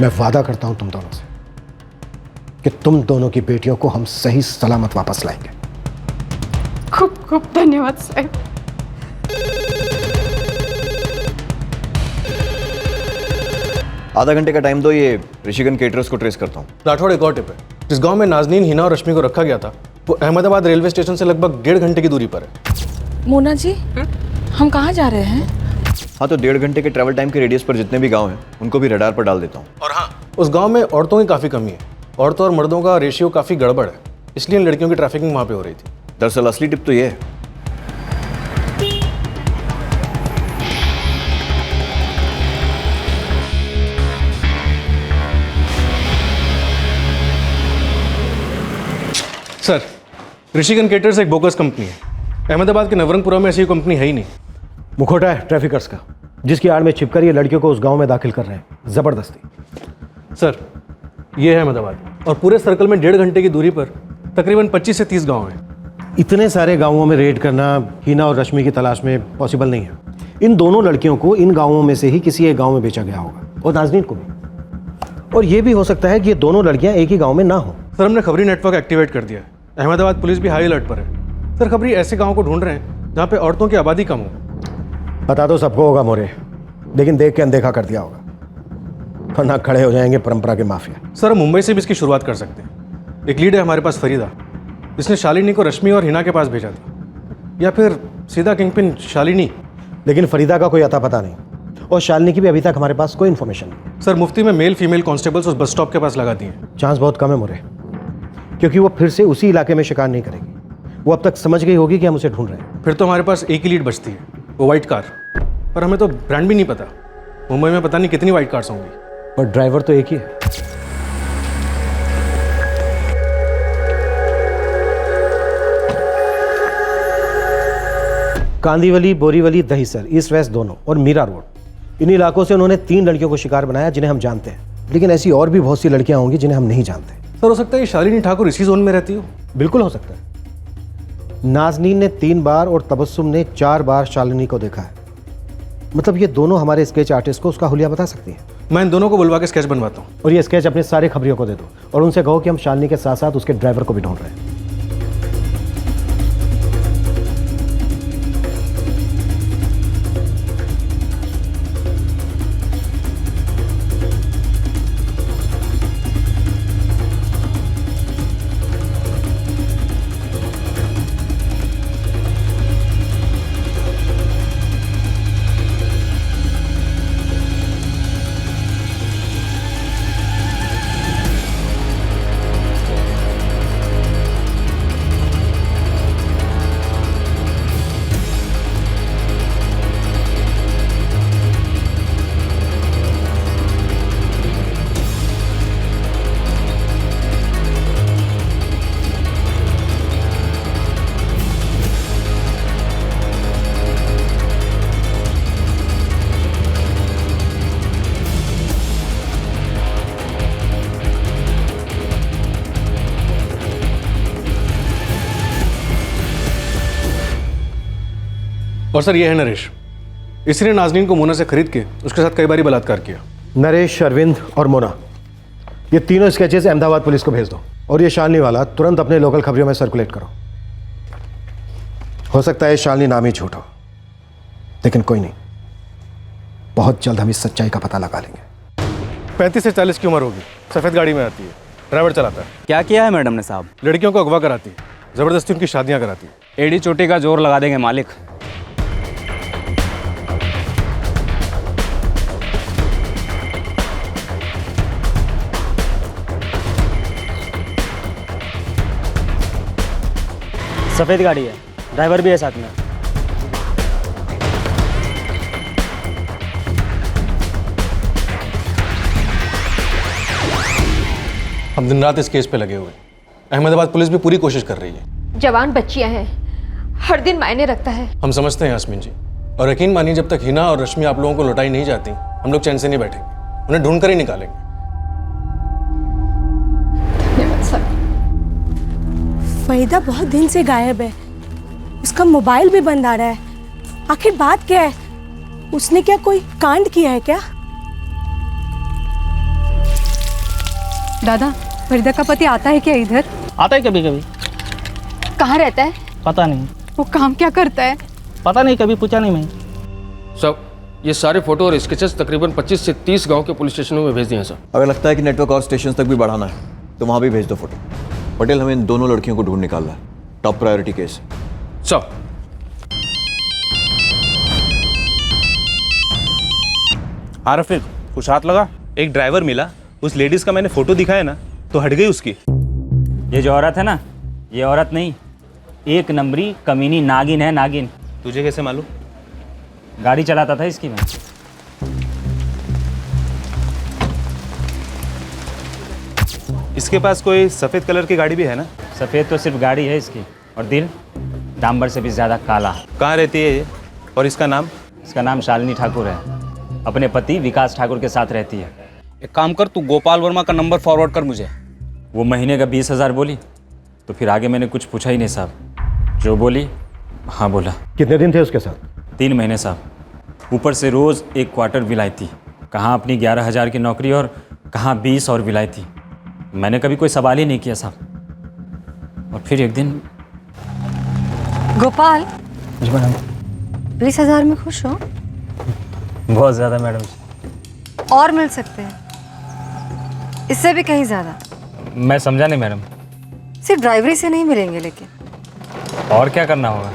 मैं वादा करता हूं तुम दोनों से कि तुम दोनों की बेटियों को हम सही सलामत वापस लाएंगे। खूब खूब धन्यवाद साहब। आधा घंटे का टाइम दो, ये ऋषिगन केटरर्स को ट्रेस करता हूँ। राठौड़, एक और टिप है। जिस गांव में नाजनीन, हिना और रश्मि को रखा गया था वो अहमदाबाद रेलवे स्टेशन से लगभग 1.5 घंटे की दूरी पर है। मोना जी, हम कहाँ जा रहे हैं? हाँ, तो 1.5 घंटे के ट्रैवल टाइम के रेडियस पर जितने भी गांव हैं उनको भी रडार पर डाल देता हूँ। और हाँ, उस गांव में औरतों की काफ़ी कमी है। औरतों और मर्दों का रेशियो काफ़ी गड़बड़ है, इसलिए इन लड़कियों की ट्रैफिकिंग वहाँ पे हो रही थी। दरअसल असली टिप तो ये है। सर, ऋषिगन केटर्स एक बोगस कंपनी है। अहमदाबाद के नवरंगपुरा में ऐसी कंपनी है ही नहीं। मुखौटा है ट्रैफिकर्स का, जिसकी आड़ में छिपकर ये लड़कियों को उस गांव में दाखिल कर रहे हैं जबरदस्ती। सर, ये है अहमदाबाद और पूरे सर्कल में 1.5 घंटे की दूरी पर तकरीबन 25 से 30 गांव हैं। इतने सारे गांवों में रेड करना हिना और रश्मि की तलाश में पॉसिबल नहीं है। इन दोनों लड़कियों को इन गांवों में से ही किसी एक गांव में बेचा गया होगा, और नाजनीन को भी। और ये भी हो सकता है कि ये दोनों लड़कियां एक ही गांव में ना हो। सर, हमने खबरी नेटवर्क एक्टिवेट कर दिया है। अहमदाबाद पुलिस भी हाई अलर्ट पर है। सर, खबरी ऐसे गांवों को ढूंढ रहे हैं जहां पे औरतों की आबादी कम हो। पता तो सबको होगा मोरे, लेकिन देख के अनदेखा कर दिया होगा, वरना खड़े हो जाएंगे परंपरा के माफिया। सर, मुंबई से भी इसकी शुरुआत कर सकते हैं। एक लीड है हमारे पास, फरीदा, जिसने शालिनी को रश्मि और हिना के पास भेजा था। या फिर सीधा किंगपिन शालिनी। लेकिन फरीदा का कोई अता पता नहीं, और शालिनी की भी अभी तक हमारे पास कोई इन्फॉर्मेशन नहीं। सर, मुफ्ती में मेल फीमेल कांस्टेबल्स उस बस स्टॉप के पास लगा दिए। चांस बहुत कम है मोरे, क्योंकि वो फिर से उसी इलाके में शिकार नहीं करेगी। वो अब तक समझ गई होगी कि हम उसे ढूंढ रहे हैं। फिर तो हमारे पास एक ही लीड बचती है, वो वाइट कार। पर हमें तो ब्रांड भी नहीं पता। मुंबई में पता नहीं कितनी वाइट कार्स होंगी, पर ड्राइवर तो एक ही है। कांदीवली, बोरीवली, दहीसर, ईस्ट वेस्ट दोनों, और मीरा रोड, इन इलाकों से उन्होंने 3 लड़कियों को शिकार बनाया जिन्हें हम जानते हैं। लेकिन ऐसी और भी बहुत सी लड़कियां होंगी जिन्हें हम नहीं जानते। सर, हो सकता है शालिनी ठाकुर इसी जोन में रहती हो। बिल्कुल हो सकता है। नाजनीन ने 3 बार और तबस्सुम ने 4 बार शालिनी को देखा है। मतलब ये दोनों हमारे स्केच आर्टिस्ट को उसका हुलिया बता सकती है। मैं इन दोनों को बुलवा के स्केच बनवाता हूँ, और ये स्केच अपने सारे खबरियों को दे दो, और उनसे कहो कि हम शालिनी के साथ साथ उसके ड्राइवर को भी ढूंढ रहे हैं। और सर, ये है नरेश। इसने नाजनीन को मोना से खरीद के उसके साथ कई बार बलात्कार किया। नरेश, अरविंद और मोना, ये तीनों स्केचेस अहमदाबाद पुलिस को भेज दो, और ये शालिनी वाला तुरंत अपने लोकल खबरियों में सर्कुलेट करो। हो सकता है शालिनी नाम ही झूठ हो, लेकिन कोई नहीं, बहुत जल्द हम इस सच्चाई का पता लगा लेंगे। 35 से 40 की उम्र होगी, सफ़ेद गाड़ी में आती है, ड्राइवर चलाता है। क्या किया है मैडम ने साहब? लड़कियों को अगवा कराती है, ज़बरदस्ती उनकी शादियाँ कराती है। एड़ी चोटी का जोर लगा देंगे मालिक। सफ़ेद गाड़ी है, ड्राइवर भी है साथ में। हम दिन रात इस केस पे लगे हुए। अहमदाबाद पुलिस भी पूरी कोशिश कर रही है। जवान बच्चियां हैं, हर दिन मायने रखता है। हम समझते हैं यास्मीन जी, और यकीन मानिए जब तक हिना और रश्मि आप लोगों को लौटाई नहीं जाती, हम लोग चैन से नहीं बैठेंगे, उन्हें ढूंढ कर ही निकालेंगे। फरीदा बहुत दिन से गायब है, उसका मोबाइल भी बंद आ रहा है। आखिर बात क्या है? उसने क्या कोई कांड किया है क्या? दादा, फरीदा का पति आता है क्या इधर? आता है कभी कभी। कहाँ रहता है? पता नहीं। वो काम क्या करता है? पता नहीं, कभी पूछा नहीं मैं। सर ये सारे फोटो और स्केचेस तकरीबन 25 से 30 गांव के पुलिस स्टेशनों में भेज दिए हैं सर। अगर लगता है कि नेटवर्क और स्टेशन तक भी बढ़ाना है तो वहाँ भी भेज दो फोटो। पटेल, हमें इन दोनों लड़कियों को ढूंढ निकालना है। Top priority case. सर हाँ रफीक, कुछ हाथ लगा। एक ड्राइवर मिला, उस लेडीज का मैंने फोटो दिखाया ना तो हट गई उसकी। ये जो औरत है ना, ये औरत नहीं, एक नंबरी कमीनी नागिन है, नागिन। तुझे कैसे मालूम? गाड़ी चलाता था इसकी मैं। इसके पास कोई सफ़ेद कलर की गाड़ी भी है ना? सफ़ेद तो सिर्फ गाड़ी है इसकी, और दिल डांबर से भी ज़्यादा काला। कहाँ रहती है ये और इसका नाम? इसका नाम शालिनी ठाकुर है। अपने पति विकास ठाकुर के साथ रहती है। एक काम कर, तू गोपाल वर्मा का नंबर फॉरवर्ड कर मुझे। वो महीने का 20,000 बोली तो फिर आगे मैंने कुछ पूछा ही नहीं साहब। जो बोली हाँ बोला। कितने दिन थे उसके साथ? 3 महीने साहब। ऊपर से रोज़ 1 क्वार्टर विलायती, कहाँ अपनी 11,000 की नौकरी और कहाँ 20 और विलायती। मैंने कभी कोई सवाल ही नहीं किया साहब। और फिर एक दिन। गोपाल, जी मैडम। 20,000 में खुश हो? बहुत ज़्यादा मैडम। और मिल सकते हैं, इससे भी कहीं ज़्यादा। मैं समझा नहीं मैडम। सिर्फ ड्राइवरी से नहीं मिलेंगे, लेकिन और क्या करना होगा?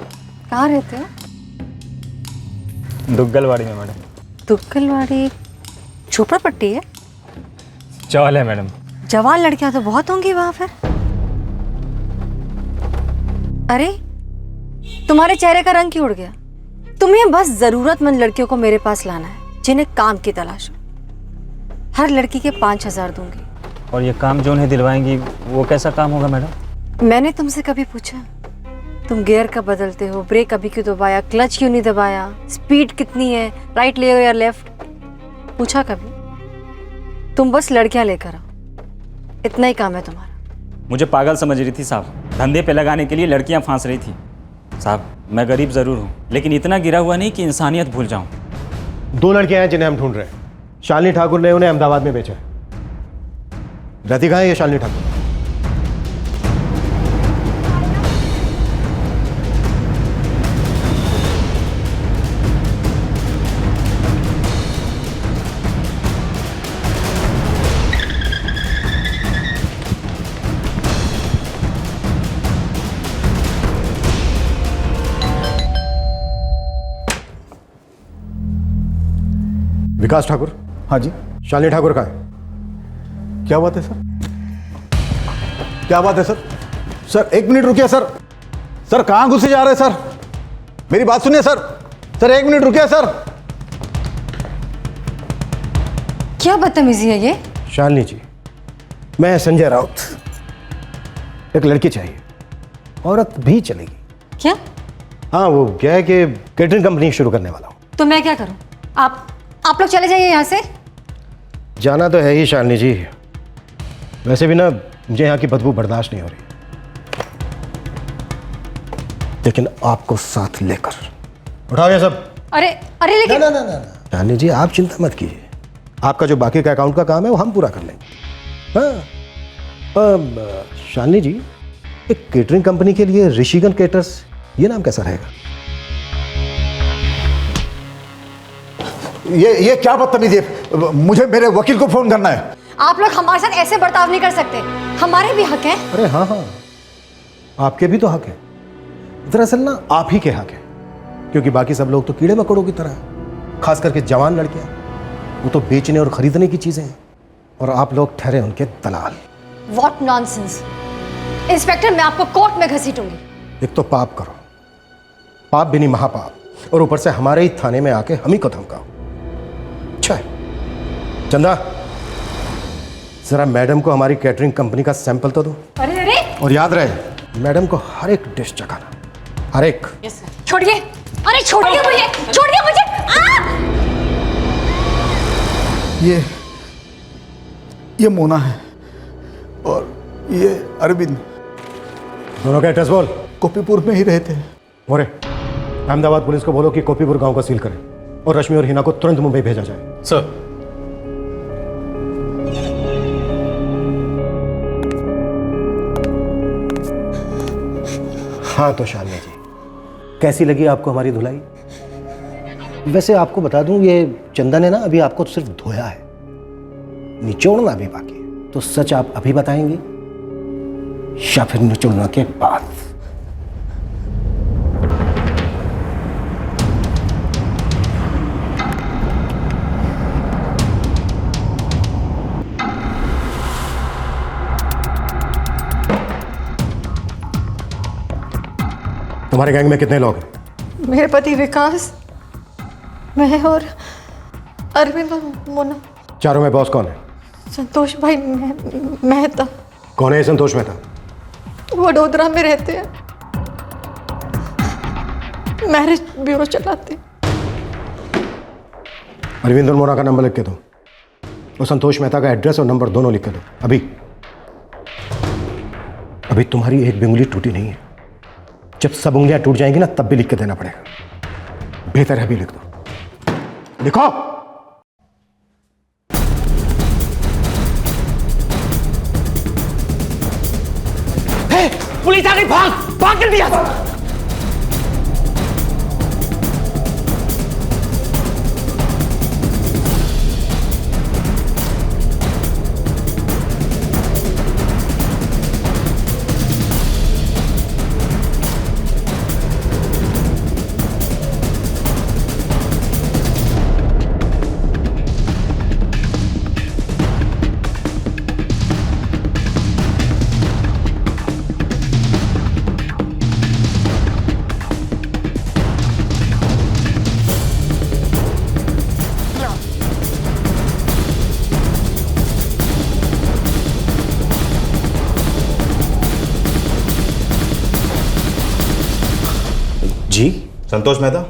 कहाँ रहते हो? दुग्गलवाड़ी में मैडम। दुग्गलवाड़ी झोपड़पट्टी है? चौल है मैडम। जवान लड़कियां तो बहुत होंगी वहां फिर। अरे तुम्हारे चेहरे का रंग क्यों उड़ गया? तुम्हें बस जरूरतमंद लड़कियों को मेरे पास लाना है जिन्हें काम की तलाश हो। हर लड़की के 5,000 दूंगी। और ये काम जो उन्हें दिलवाएंगी वो कैसा काम होगा मैडम? मैंने तुमसे कभी पूछा तुम गियर कब बदलते हो, ब्रेक अभी क्यों दबाया, क्लच क्यों नहीं दबाया, स्पीड कितनी है, राइट ले या लेफ्ट? पूछा कभी? तुम बस लड़कियां लेकर आओ, इतना ही काम है तुम्हारा। मुझे पागल समझ रही थी साहब। धंधे पे लगाने के लिए लड़कियां फांस रही थी साहब। मैं गरीब ज़रूर हूँ, लेकिन इतना गिरा हुआ नहीं कि इंसानियत भूल जाऊँ। 2 लड़कियां हैं जिन्हें हम ढूंढ रहे हैं। शालिनी ठाकुर ने उन्हें अहमदाबाद में बेचा है। रहती कहाँ है ये शालिनी ठाकुर? विकास ठाकुर? हाँ जी। शालिनी ठाकुर कहाँ है? क्या बात है सर? क्या बात है सर? सर 1 मिनट रुकिए सर। सर कहाँ घुसे जा रहे हैं सर? मेरी बात सुनिए सर। सर 1 मिनट रुकिए सर। क्या बदतमीजी है ये? शालिनी जी, मैं संजय राउत। एक लड़की चाहिए, औरत भी चलेगी। क्या? हाँ, वो क्या है कि केटरिंग कंपनी शुरू करने वाला हूँ। तो मैं क्या करूं? आप लोग चले जाइए यहाँ से। जाना तो है ही शालिनी जी। वैसे भी ना मुझे यहाँ की बदबू बर्दाश्त नहीं हो रही, लेकिन आपको साथ लेकर। उठाओ ये सब। अरे अरे लेकिन ना ना ना ना शालिनी जी, आप चिंता मत कीजिए। आपका जो बाकी का अकाउंट का काम है वो हम पूरा कर लेंगे। हाँ शालिनी जी, एक केटरिंग कंपनी के लिए ऋषिगन केटर्स, ये नाम कैसा रहेगा? ये क्या बदतमीजी है? मुझे मेरे वकील को फोन करना है। आप लोग हमारे साथ ऐसे बर्ताव नहीं कर सकते, हमारे भी हक है। अरे हाँ हाँ, आपके भी तो हक है। दरअसल ना आप ही के हक है, क्योंकि बाकी सब लोग तो कीड़े मकोड़ों की तरह हैं। खास करके जवान लड़कियां, वो तो बेचने और खरीदने की चीजें हैं, और आप लोग ठहरे उनके दलाल। What nonsense! इंस्पेक्टर, मैं आपको कोर्ट में घसीटूंगी। एक तो पाप करो, पाप भी नहीं महापाप, और ऊपर से हमारे ही थाने में आके हम ही को धमकाओ। अच्छा है चंदा, जरा मैडम को हमारी कैटरिंग कंपनी का सैंपल तो दो। अरे अरे, और याद रहे मैडम को हर एक डिश चखाना, हर एक। छोड़िए, अरे छोड़िए मुझे, छोड़िए मुझे। ये मोना है और ये अरविंद। दोनों का एड्रेस बोल। कोपीपुर में ही रहते हैं। मोरे, अहमदाबाद पुलिस को बोलो कि कोपीपुर गांव को सील करें और रश्मि और हिना को तुरंत मुंबई भेजा जाए। सर। हाँ तो शालिनी जी, कैसी लगी आपको हमारी धुलाई? वैसे आपको बता दूं, ये चंदन है ना, अभी आपको तो सिर्फ धोया है, निचोड़ना भी बाकी है। तो सच आप अभी बताएंगे या फिर निचोड़ना के बाद? तुम्हारे गैंग में कितने लोग हैं? मेरे पति विकास, मैं और अरविंद और मोना। चारों में बॉस कौन है? संतोष भाई मेहता। कौन है संतोष मेहता? वो वडोदरा में रहते हैं, मैरिज ब्यूरो चलाते। अरविंद और मोना का नंबर लिख के दो, और संतोष मेहता का एड्रेस और नंबर दोनों लिख के दो। अभी तुम्हारी एक भी उंगली टूटी नहीं है। जब सब उंगलियां टूट जाएंगी ना, तब भी लिख के देना पड़ेगा। बेहतर है अभी लिख दो। लिखो। पुलिस आ गई, भाग भाग जल्दी आ। जी संतोष मेहता?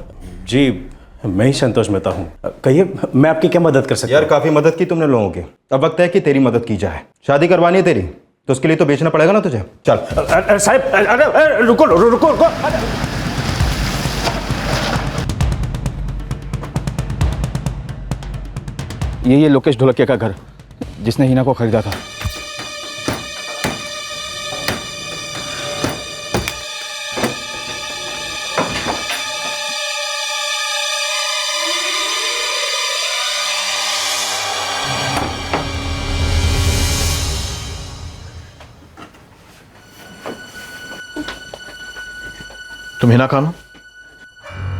जी मैं ही संतोष मेहता हूँ। कहिए, मैं आपकी क्या मदद कर सकता हूँ? यार काफ़ी मदद की तुमने लोगों की, अब वक्त है कि तेरी मदद की जाए। शादी करवानी है तेरी, तो उसके लिए तो बेचना पड़ेगा ना तुझे। चल। साहब, अरे रुको रुको रुको रुको। ये लोकेश ढोलकिया का घर, जिसने हिना को खरीदा था। तुम हिना खान हो?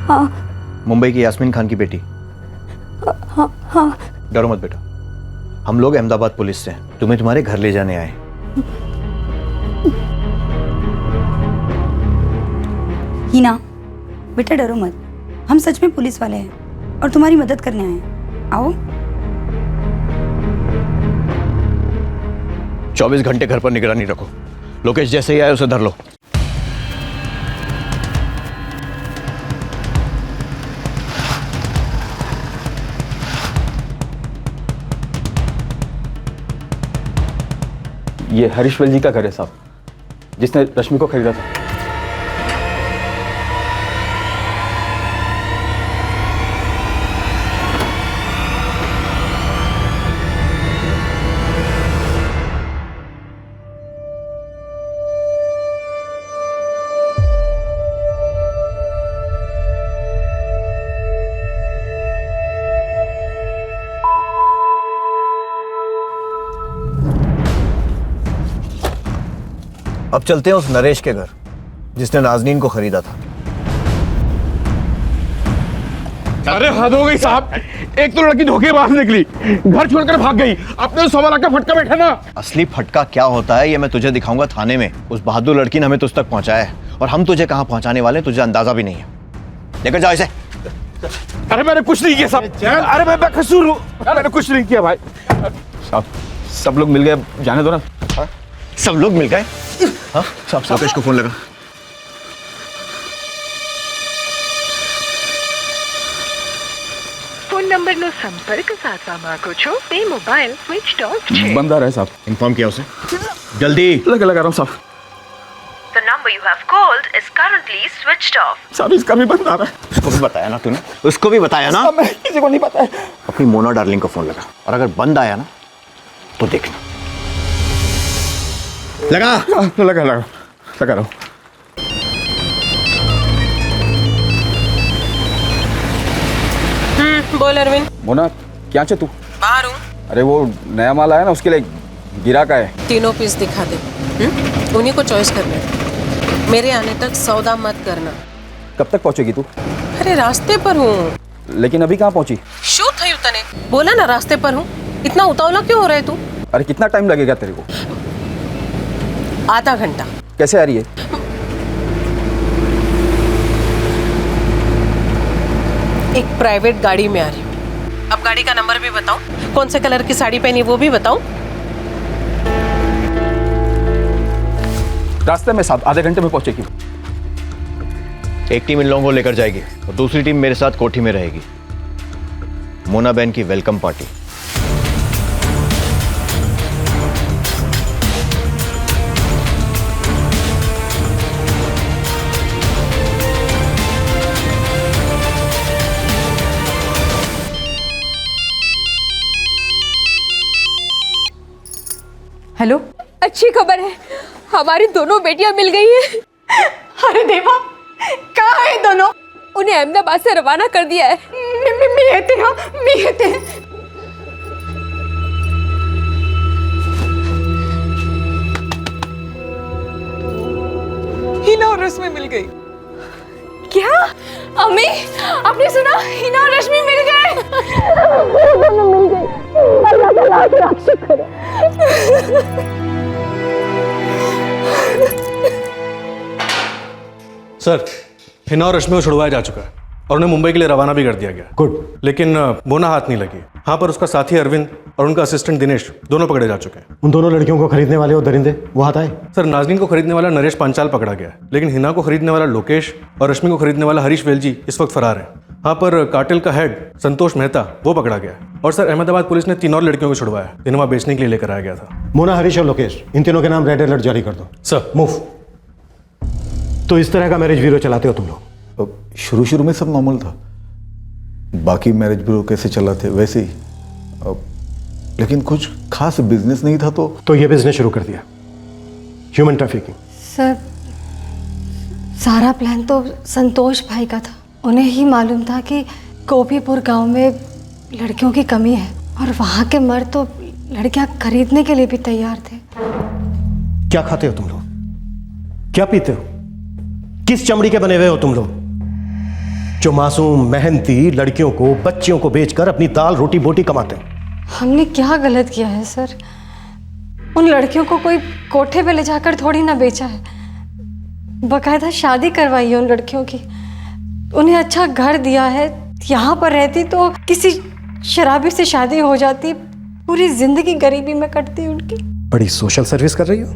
हाँ। मुंबई की यास्मीन खान की बेटी? हाँ हाँ। डरो मत बेटा, हम लोग अहमदाबाद पुलिस से हैं, तुम्हें तुम्हारे घर ले जाने आए। हिना बेटा डरो मत, हम सच में पुलिस वाले हैं और तुम्हारी मदद करने आए हैं। आओ। 24 घंटे घर पर निगरानी रखो, लोकेश जैसे ही आए उसे धर लो। ये हरीश्वर जी का घर है साहब, जिसने रश्मि को खरीदा था। अब चलते हैं उस नरेश के घर, जिसने नाजनीन को खरीदा था। अरे हद हो गई साहब, एक तो लड़की धोखेबाज निकली, घर छोड़कर भाग गई, अपने तो 1.25 लाख का फटका बैठा ना। असली फटका क्या होता है ये मैं तुझे दिखाऊंगा थाने में। उस बहादुर लड़की ने हमें तुझ तक पहुंचाया है, और हम तुझे कहां पहुंचाने वाले हैं तुझे अंदाजा भी नहीं है। लेकर जाओ इसे। अरे मैंने कुछ नहीं किया साहब, अरे मैं बेकसूर हूँ, मैंने कुछ नहीं किया भाई। साहब सब लोग मिल गए, जाने दो ना। सब लोग मिल गए? हाँ साहब, लोकेश को फोन लगा। ફોન નંબરનો સંપર્ક સાધવા માંગો છો તે મોબાઈલ સ્વિચ ઓફ છે। बंद आ रहा है साहब। इन्फॉर्म किया उसे, जल्दी। लगा रहा हूँ साहब। The number you have called is currently switched off। साहब इसका भी बंद आ रहा है। उसको भी बताया ना तूने? उसको भी बताया ना? मैं किसी को नहीं बताया। अपनी मोना डार्लिंग को फोन लगा, और अगर बंद आया ना तो देखना। लगा लगा रहा हूँ। बोल अरविंद। मोना क्या चे तू? बाहर हूँ। अरे वो नया माल आया ना, उसके लिए गिरा का है। तीनों पीस दिखा दे, उन्हीं को चॉइस करना है। मेरे आने तक सौदा मत करना। कब तक पहुंचेगी तू? अरे रास्ते पर हूँ। लेकिन अभी कहाँ पहुंची? शू थई तने बोला ना रास्ते पर हूँ। इतना उतावला क्यों हो रहा है तू? अरे कितना टाइम लगेगा तेरे को? आधा घंटा। कैसे आ रही है? एक प्राइवेट गाड़ी में आ रही हूँ। अब गाड़ी का नंबर भी बताओ, कौन से कलर की साड़ी पहनी वो भी बताओ। रास्ते में साथ आधे घंटे में पहुंचेगी। एक टीम इन लोगों को लेकर जाएगी और दूसरी टीम मेरे साथ कोठी में रहेगी। मोना बहन की वेलकम पार्टी। हेलो, अच्छी खबर है, हमारी दोनों बेटियां मिल गई हैं। अरे देवा, कहाँ है दोनों? उन्हें अहमदाबाद से रवाना कर दिया है। हिना और रश्मि मिल गई। क्या अम्मी, आपने सुना? हिना और रश्मि मिल गए। दोनों मिल गए। अल्लाह का लाख शुक्र है। सर, हिना और रश्मि को छुड़वाया जा चुका है और उन्हें मुंबई के लिए रवाना भी कर दिया गया। गुड। लेकिन मोना हाथ नहीं लगी। हाँ, पर उसका साथी अरविंद और उनका असिस्टेंट दिनेश दोनों पकड़े जा चुके हैं। उन दोनों लड़कियों को खरीदने वाले और दरिंदे वो हाथ आए? सर, नाजनीन को खरीदने वाला नरेश पांचाल पकड़ा गया है, लेकिन हिना को खरीदने वाला लोकेश और रश्मि को खरीदने वाला हरीश वेलजी इस वक्त फरार है। हाँ, पर कार्टेल का हेड संतोष मेहता वो पकड़ा गया है। और सर, अहमदाबाद पुलिस ने 3 और लड़कियों को छुड़वाया, जिन्हें वहाँ बेचने के लिए लेकर आया गया था। मोना, हरीश और लोकेश, इन तीनों के नाम रेड अलर्ट जारी कर दो। सर। मूव। तो इस तरह का मैरिज ब्यूरो चलाते हो तुम लोग? शुरू में सब नॉर्मल था, बाकी मैरिज ब्यूरो कैसे चलाते वैसे ही। लेकिन कुछ खास बिजनेस नहीं था तो ये बिजनेस शुरू कर दिया, ह्यूमन ट्रैफिकिंग। सर, सारा प्लान तो संतोष भाई का था। उन्हें ही मालूम था कि गोपीपुर गांव में लड़कियों की कमी है और वहाँ के मर्द तो लड़कियाँ खरीदने के लिए भी तैयार थे। क्या खाते हो तुम लोग? क्या पीते हो? किस चमड़ी के बने हुए हो तुम लोग, जो मासूम मेहनती लड़कियों को, बच्चियों को बेचकर अपनी दाल रोटी बोटी कमाते हैं? हमने क्या गलत किया है सर? उन लड़कियों को कोई कोठे पे ले जाकर थोड़ी ना बेचा है, बकायदा शादी करवाई है उन लड़कियों की। उन्हें अच्छा घर दिया है। यहाँ पर रहती तो किसी शराबी से शादी हो जाती, पूरी जिंदगी गरीबी में कटती उनकी। बड़ी सोशल सर्विस कर रही हो।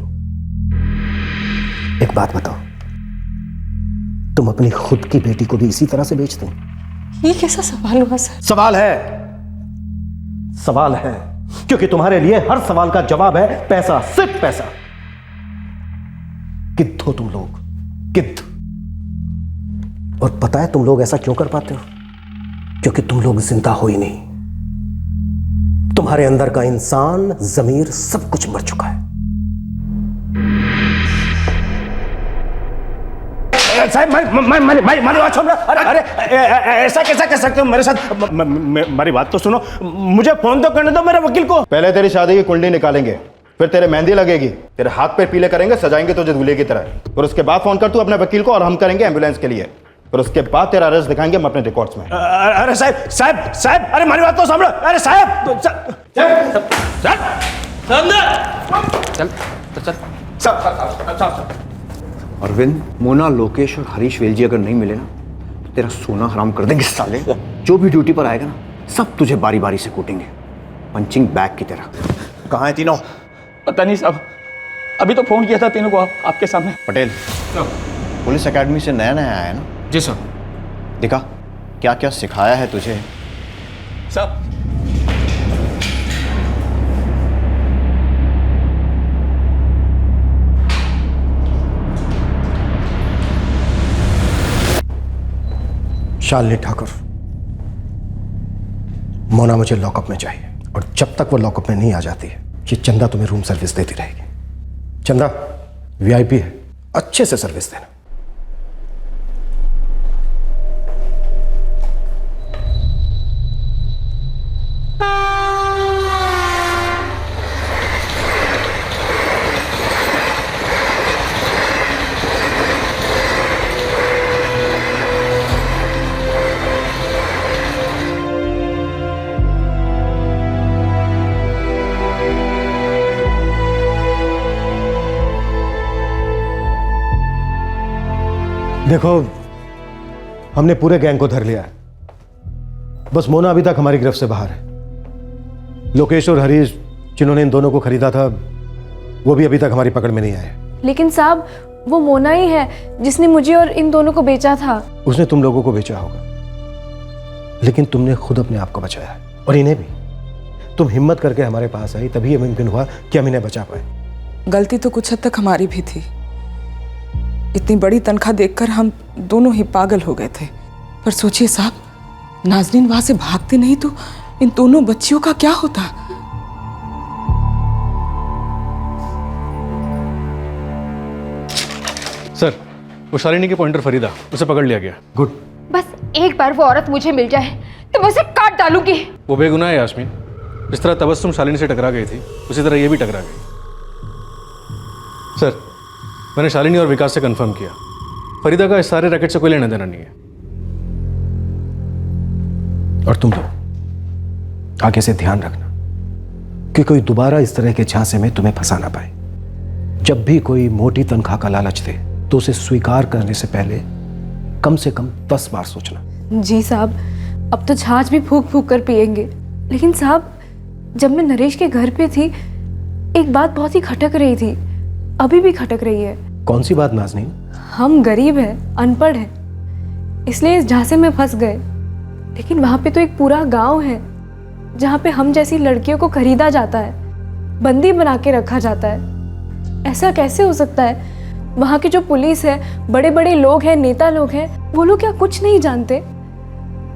एक बात बताओ, तुम अपनी खुद की बेटी को भी इसी तरह से बेचते हो? ये कैसा सवाल हुआ सर? सवाल है, क्योंकि तुम्हारे लिए हर सवाल का जवाब है पैसा, सिर्फ पैसा। गिद्ध हो तुम लोग, गिद्ध। और पता है तुम लोग ऐसा क्यों कर पाते हो? क्योंकि तुम लोग जिंदा हो ही नहीं। तुम्हारे अंदर का इंसान, जमीर, सब कुछ मर चुका है। साहब, मेरी बात सुन रहा। अरे ऐसा कैसा कर सकते हो मेरे साथ? मेरी बात तो सुनो, मुझे फोन तो करने दो मेरे वकील को। पहले तेरी शादी की कुंडली निकालेंगे, फिर तेरे मेहंदी लगेगी, तेरे हाथ पे पीले करेंगे, सजाएंगे तुझे दूल्हे की तरह। और उसके बाद फोन कर तू अपने वकील को और हम करेंगे एम्बुलेंस के लिए। और उसके बाद तेरा अरेस्ट दिखाएंगे हम अपने रिकॉर्ड्स में। अरे साहब, अरे मेरी बात तो समझो। अरे साहब, चल। अरविंद, मोना, लोकेश और हरीश वेलजी अगर नहीं मिले ना, तो तेरा सोना हराम कर देंगे साले। जो भी ड्यूटी पर आएगा ना, सब तुझे बारी बारी से कूटेंगे, पंचिंग बैग की तरह। कहाँ है तीनों? पता नहीं साहब, अभी तो फोन किया था तीनों को आपके सामने। पटेल, पुलिस एकेडमी से नया आया है ना? जी सर। दिखा क्या क्या सिखाया है तुझे। साहब, शालिनी ठाकुर, मोना मुझे लॉकअप में चाहिए, और जब तक वो लॉकअप में नहीं आ जाती है, ये चंदा तुम्हें रूम सर्विस देती रहेगी। चंदा वीआईपी है, अच्छे से सर्विस देना। देखो, हमने पूरे गैंग को धर लिया है, बस मोना अभी तक हमारी गिरफ्त से बाहर है। लोकेश और हरीश जिन्होंने इन दोनों को खरीदा था वो भी अभी तक हमारी पकड़ में नहीं आए। लेकिन साहब, वो मोना ही है जिसने मुझे और इन दोनों को बेचा था। उसने तुम लोगों को बेचा होगा, लेकिन तुमने खुद अपने आप को बचाया है, और इन्हें भी। तुम हिम्मत करके हमारे पास आई, तभी ये मुमकिन हुआ कि हम इन्हें बचा पाए। गलती तो कुछ हद तक हमारी भी थी। इतनी बड़ी तनख्वाह देखकर हम दोनों ही पागल हो गए थे। पर सोचिए साहब, नाजनीन वहां से भागती नहीं तो इन दोनों बच्चियों का क्या होता। सर, वो शालिनी के पॉइंटर फरीदा, उसे पकड़ लिया गया। गुड। बस एक बार वो औरत मुझे मिल जाए तो मैं उसे काट डालूंगी। वो बेगुनाह है यास्मीन। जिस तरह तबस्सुम शालिनी से टकरा गई थी, उसी तरह ये भी टकरा गई। सर, मैंने शालिनी और विकास से कंफर्म किया, फरीदा का इस सारे रैकेट से कोई लेना देना नहीं है। और तुम तो आगे से ध्यान रखना कि कोई दोबारा इस तरह के झांसे में तुम्हें फंसा ना पाए। जब भी कोई मोटी तनख्वाह का लालच दे तो उसे स्वीकार करने से पहले कम से कम 10 बार सोचना। जी साहब, अब तो छाछ भी फूक फूक कर पिएंगे। लेकिन साहब, जब मैं नरेश के घर पे थी, एक बात बहुत ही खटक रही थी, अभी भी खटक रही है। कौन सी बात नाज़नीन? हम गरीब हैं, अनपढ़ हैं, इसलिए इस झांसे में फंस गए। लेकिन वहाँ पे तो एक पूरा गांव है जहाँ पे हम जैसी लड़कियों को खरीदा जाता है, बंदी बना के रखा जाता है। ऐसा कैसे हो सकता है? वहाँ की जो पुलिस है, बड़े बड़े लोग हैं, नेता लोग हैं, वो लोग क्या कुछ नहीं जानते?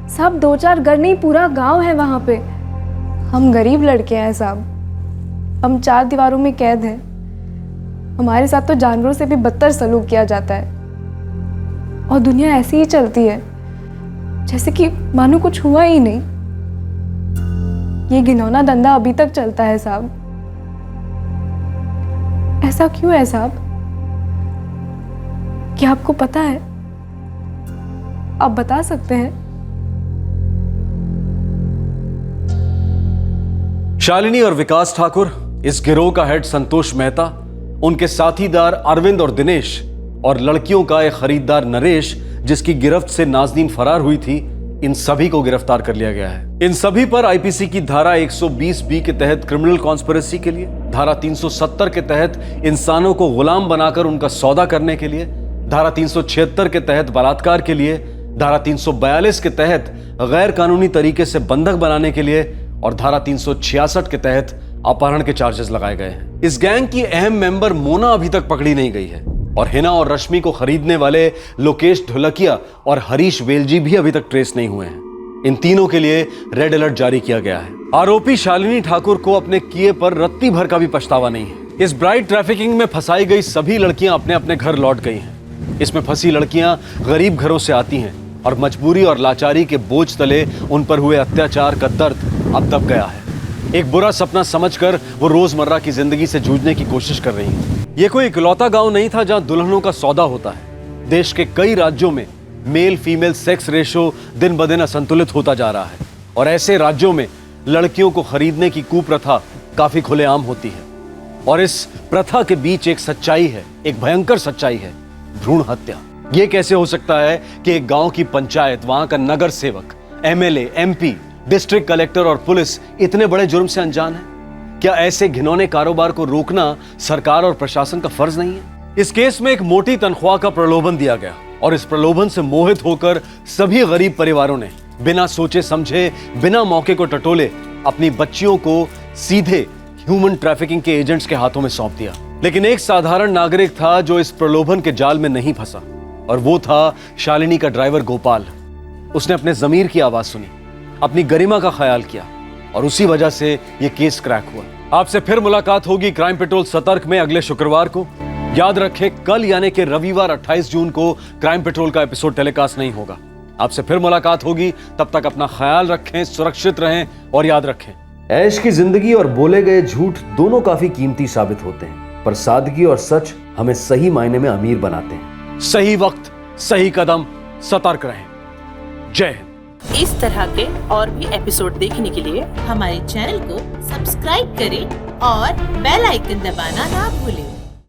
साहब, 2-4 घर नहीं, पूरा गांव है वहाँ पे। हम गरीब लड़के हैं साहब, हम 4 दीवारों में कैद हैं। हमारे साथ तो जानवरों से भी बदतर सलूक किया जाता है, और दुनिया ऐसी ही चलती है जैसे कि मानो कुछ हुआ ही नहीं। ये घिनौना धंधा अभी तक चलता है साहब। ऐसा क्यों है साहब? क्या आपको पता है? आप बता सकते हैं? शालिनी और विकास ठाकुर, इस गिरोह का हेड संतोष मेहता, उनके साथीदार अरविंद और दिनेश, और लड़कियों का एक खरीदार नरेश, जिसकी गिरफ्त से नाज़नीन फरार हुई थी, इन सभी को गिरफ्तार कर लिया गया है। इन सभी पर आईपीसी की धारा 120B के तहत क्रिमिनल कॉन्स्पिरेसी के लिए, धारा 370 के तहत इंसानों को गुलाम बनाकर उनका सौदा करने के लिए, धारा 376 के तहत बलात्कार के लिए, धारा 342 के तहत गैर कानूनी तरीके से बंधक बनाने के लिए, और धारा 366 के तहत अपहरण के चार्जेस लगाए गए हैं। इस गैंग की अहम मेंबर मोना अभी तक पकड़ी नहीं गई है, और हिना और रश्मि को खरीदने वाले लोकेश ढोलकिया और हरीश वेलजी भी अभी तक ट्रेस नहीं हुए हैं। इन तीनों के लिए रेड अलर्ट जारी किया गया है। आरोपी शालिनी ठाकुर को अपने किए पर रत्ती भर का भी पछतावा नहीं है। इस ब्राइड ट्रैफिकिंग में फंसाई गई सभी लड़कियां अपने अपने घर लौट गई हैं। इसमें फंसी लड़कियां गरीब घरों से आती हैं, और मजबूरी और लाचारी के बोझ तले उन पर हुए अत्याचार का दर्द अब दब गया है। एक बुरा सपना समझकर वो रोजमर्रा की जिंदगी से जूझने की कोशिश कर रही हैं। ये कोई इकलौता गांव नहीं था जहां दुल्हनों का सौदा होता है। देश के कई राज्यों में मेल फीमेल सेक्स रेशो दिन ब दिन असंतुलित होता जा रहा है, और ऐसे राज्यों में लड़कियों को खरीदने की कुप्रथा काफी खुलेआम होती है। और इस प्रथा के बीच एक सच्चाई है, एक भयंकर सच्चाई है, भ्रूण हत्या। ये कैसे हो सकता है कि एक गांव की पंचायत, वहां का नगर सेवक, एमएलए, एमपी, डिस्ट्रिक्ट कलेक्टर और पुलिस इतने बड़े जुर्म से अनजान है? क्या ऐसे घिनौने कारोबार को रोकना सरकार और प्रशासन का फर्ज नहीं है? इस केस में एक मोटी तनख्वाह का प्रलोभन दिया गया, और इस प्रलोभन से मोहित होकर सभी गरीब परिवारों ने बिना सोचे समझे, बिना मौके को टटोले अपनी बच्चियों को सीधे ह्यूमन ट्रैफिकिंग के एजेंट्स के हाथों में सौंप दिया। लेकिन एक साधारण नागरिक था जो इस प्रलोभन के जाल में नहीं फंसा, और वो था शालिनी का ड्राइवर गोपाल। उसने अपने जमीर की आवाज सुनी, अपनी गरिमा का ख्याल किया, और उसी वजह से यह केस क्रैक हुआ। आपसे फिर मुलाकात होगी क्राइम पेट्रोल सतर्क में अगले शुक्रवार को। याद रखें, कल यानी कि रविवार 28 जून को क्राइम पेट्रोल का एपिसोड टेलीकास्ट नहीं होगा। आपसे फिर मुलाकात होगी, तब तक अपना ख्याल रखें, सुरक्षित रहें, और याद रखें, ऐश की जिंदगी और बोले गए झूठ दोनों काफी कीमती साबित होते हैं, पर सादगी और सच हमें सही मायने में अमीर बनाते हैं। सही वक्त, सही कदम, सतर्क रहें। जय हिंद। इस तरह के और भी एपिसोड देखने के लिए हमारे चैनल को सब्सक्राइब करें और बेल आइकन दबाना ना भूलें।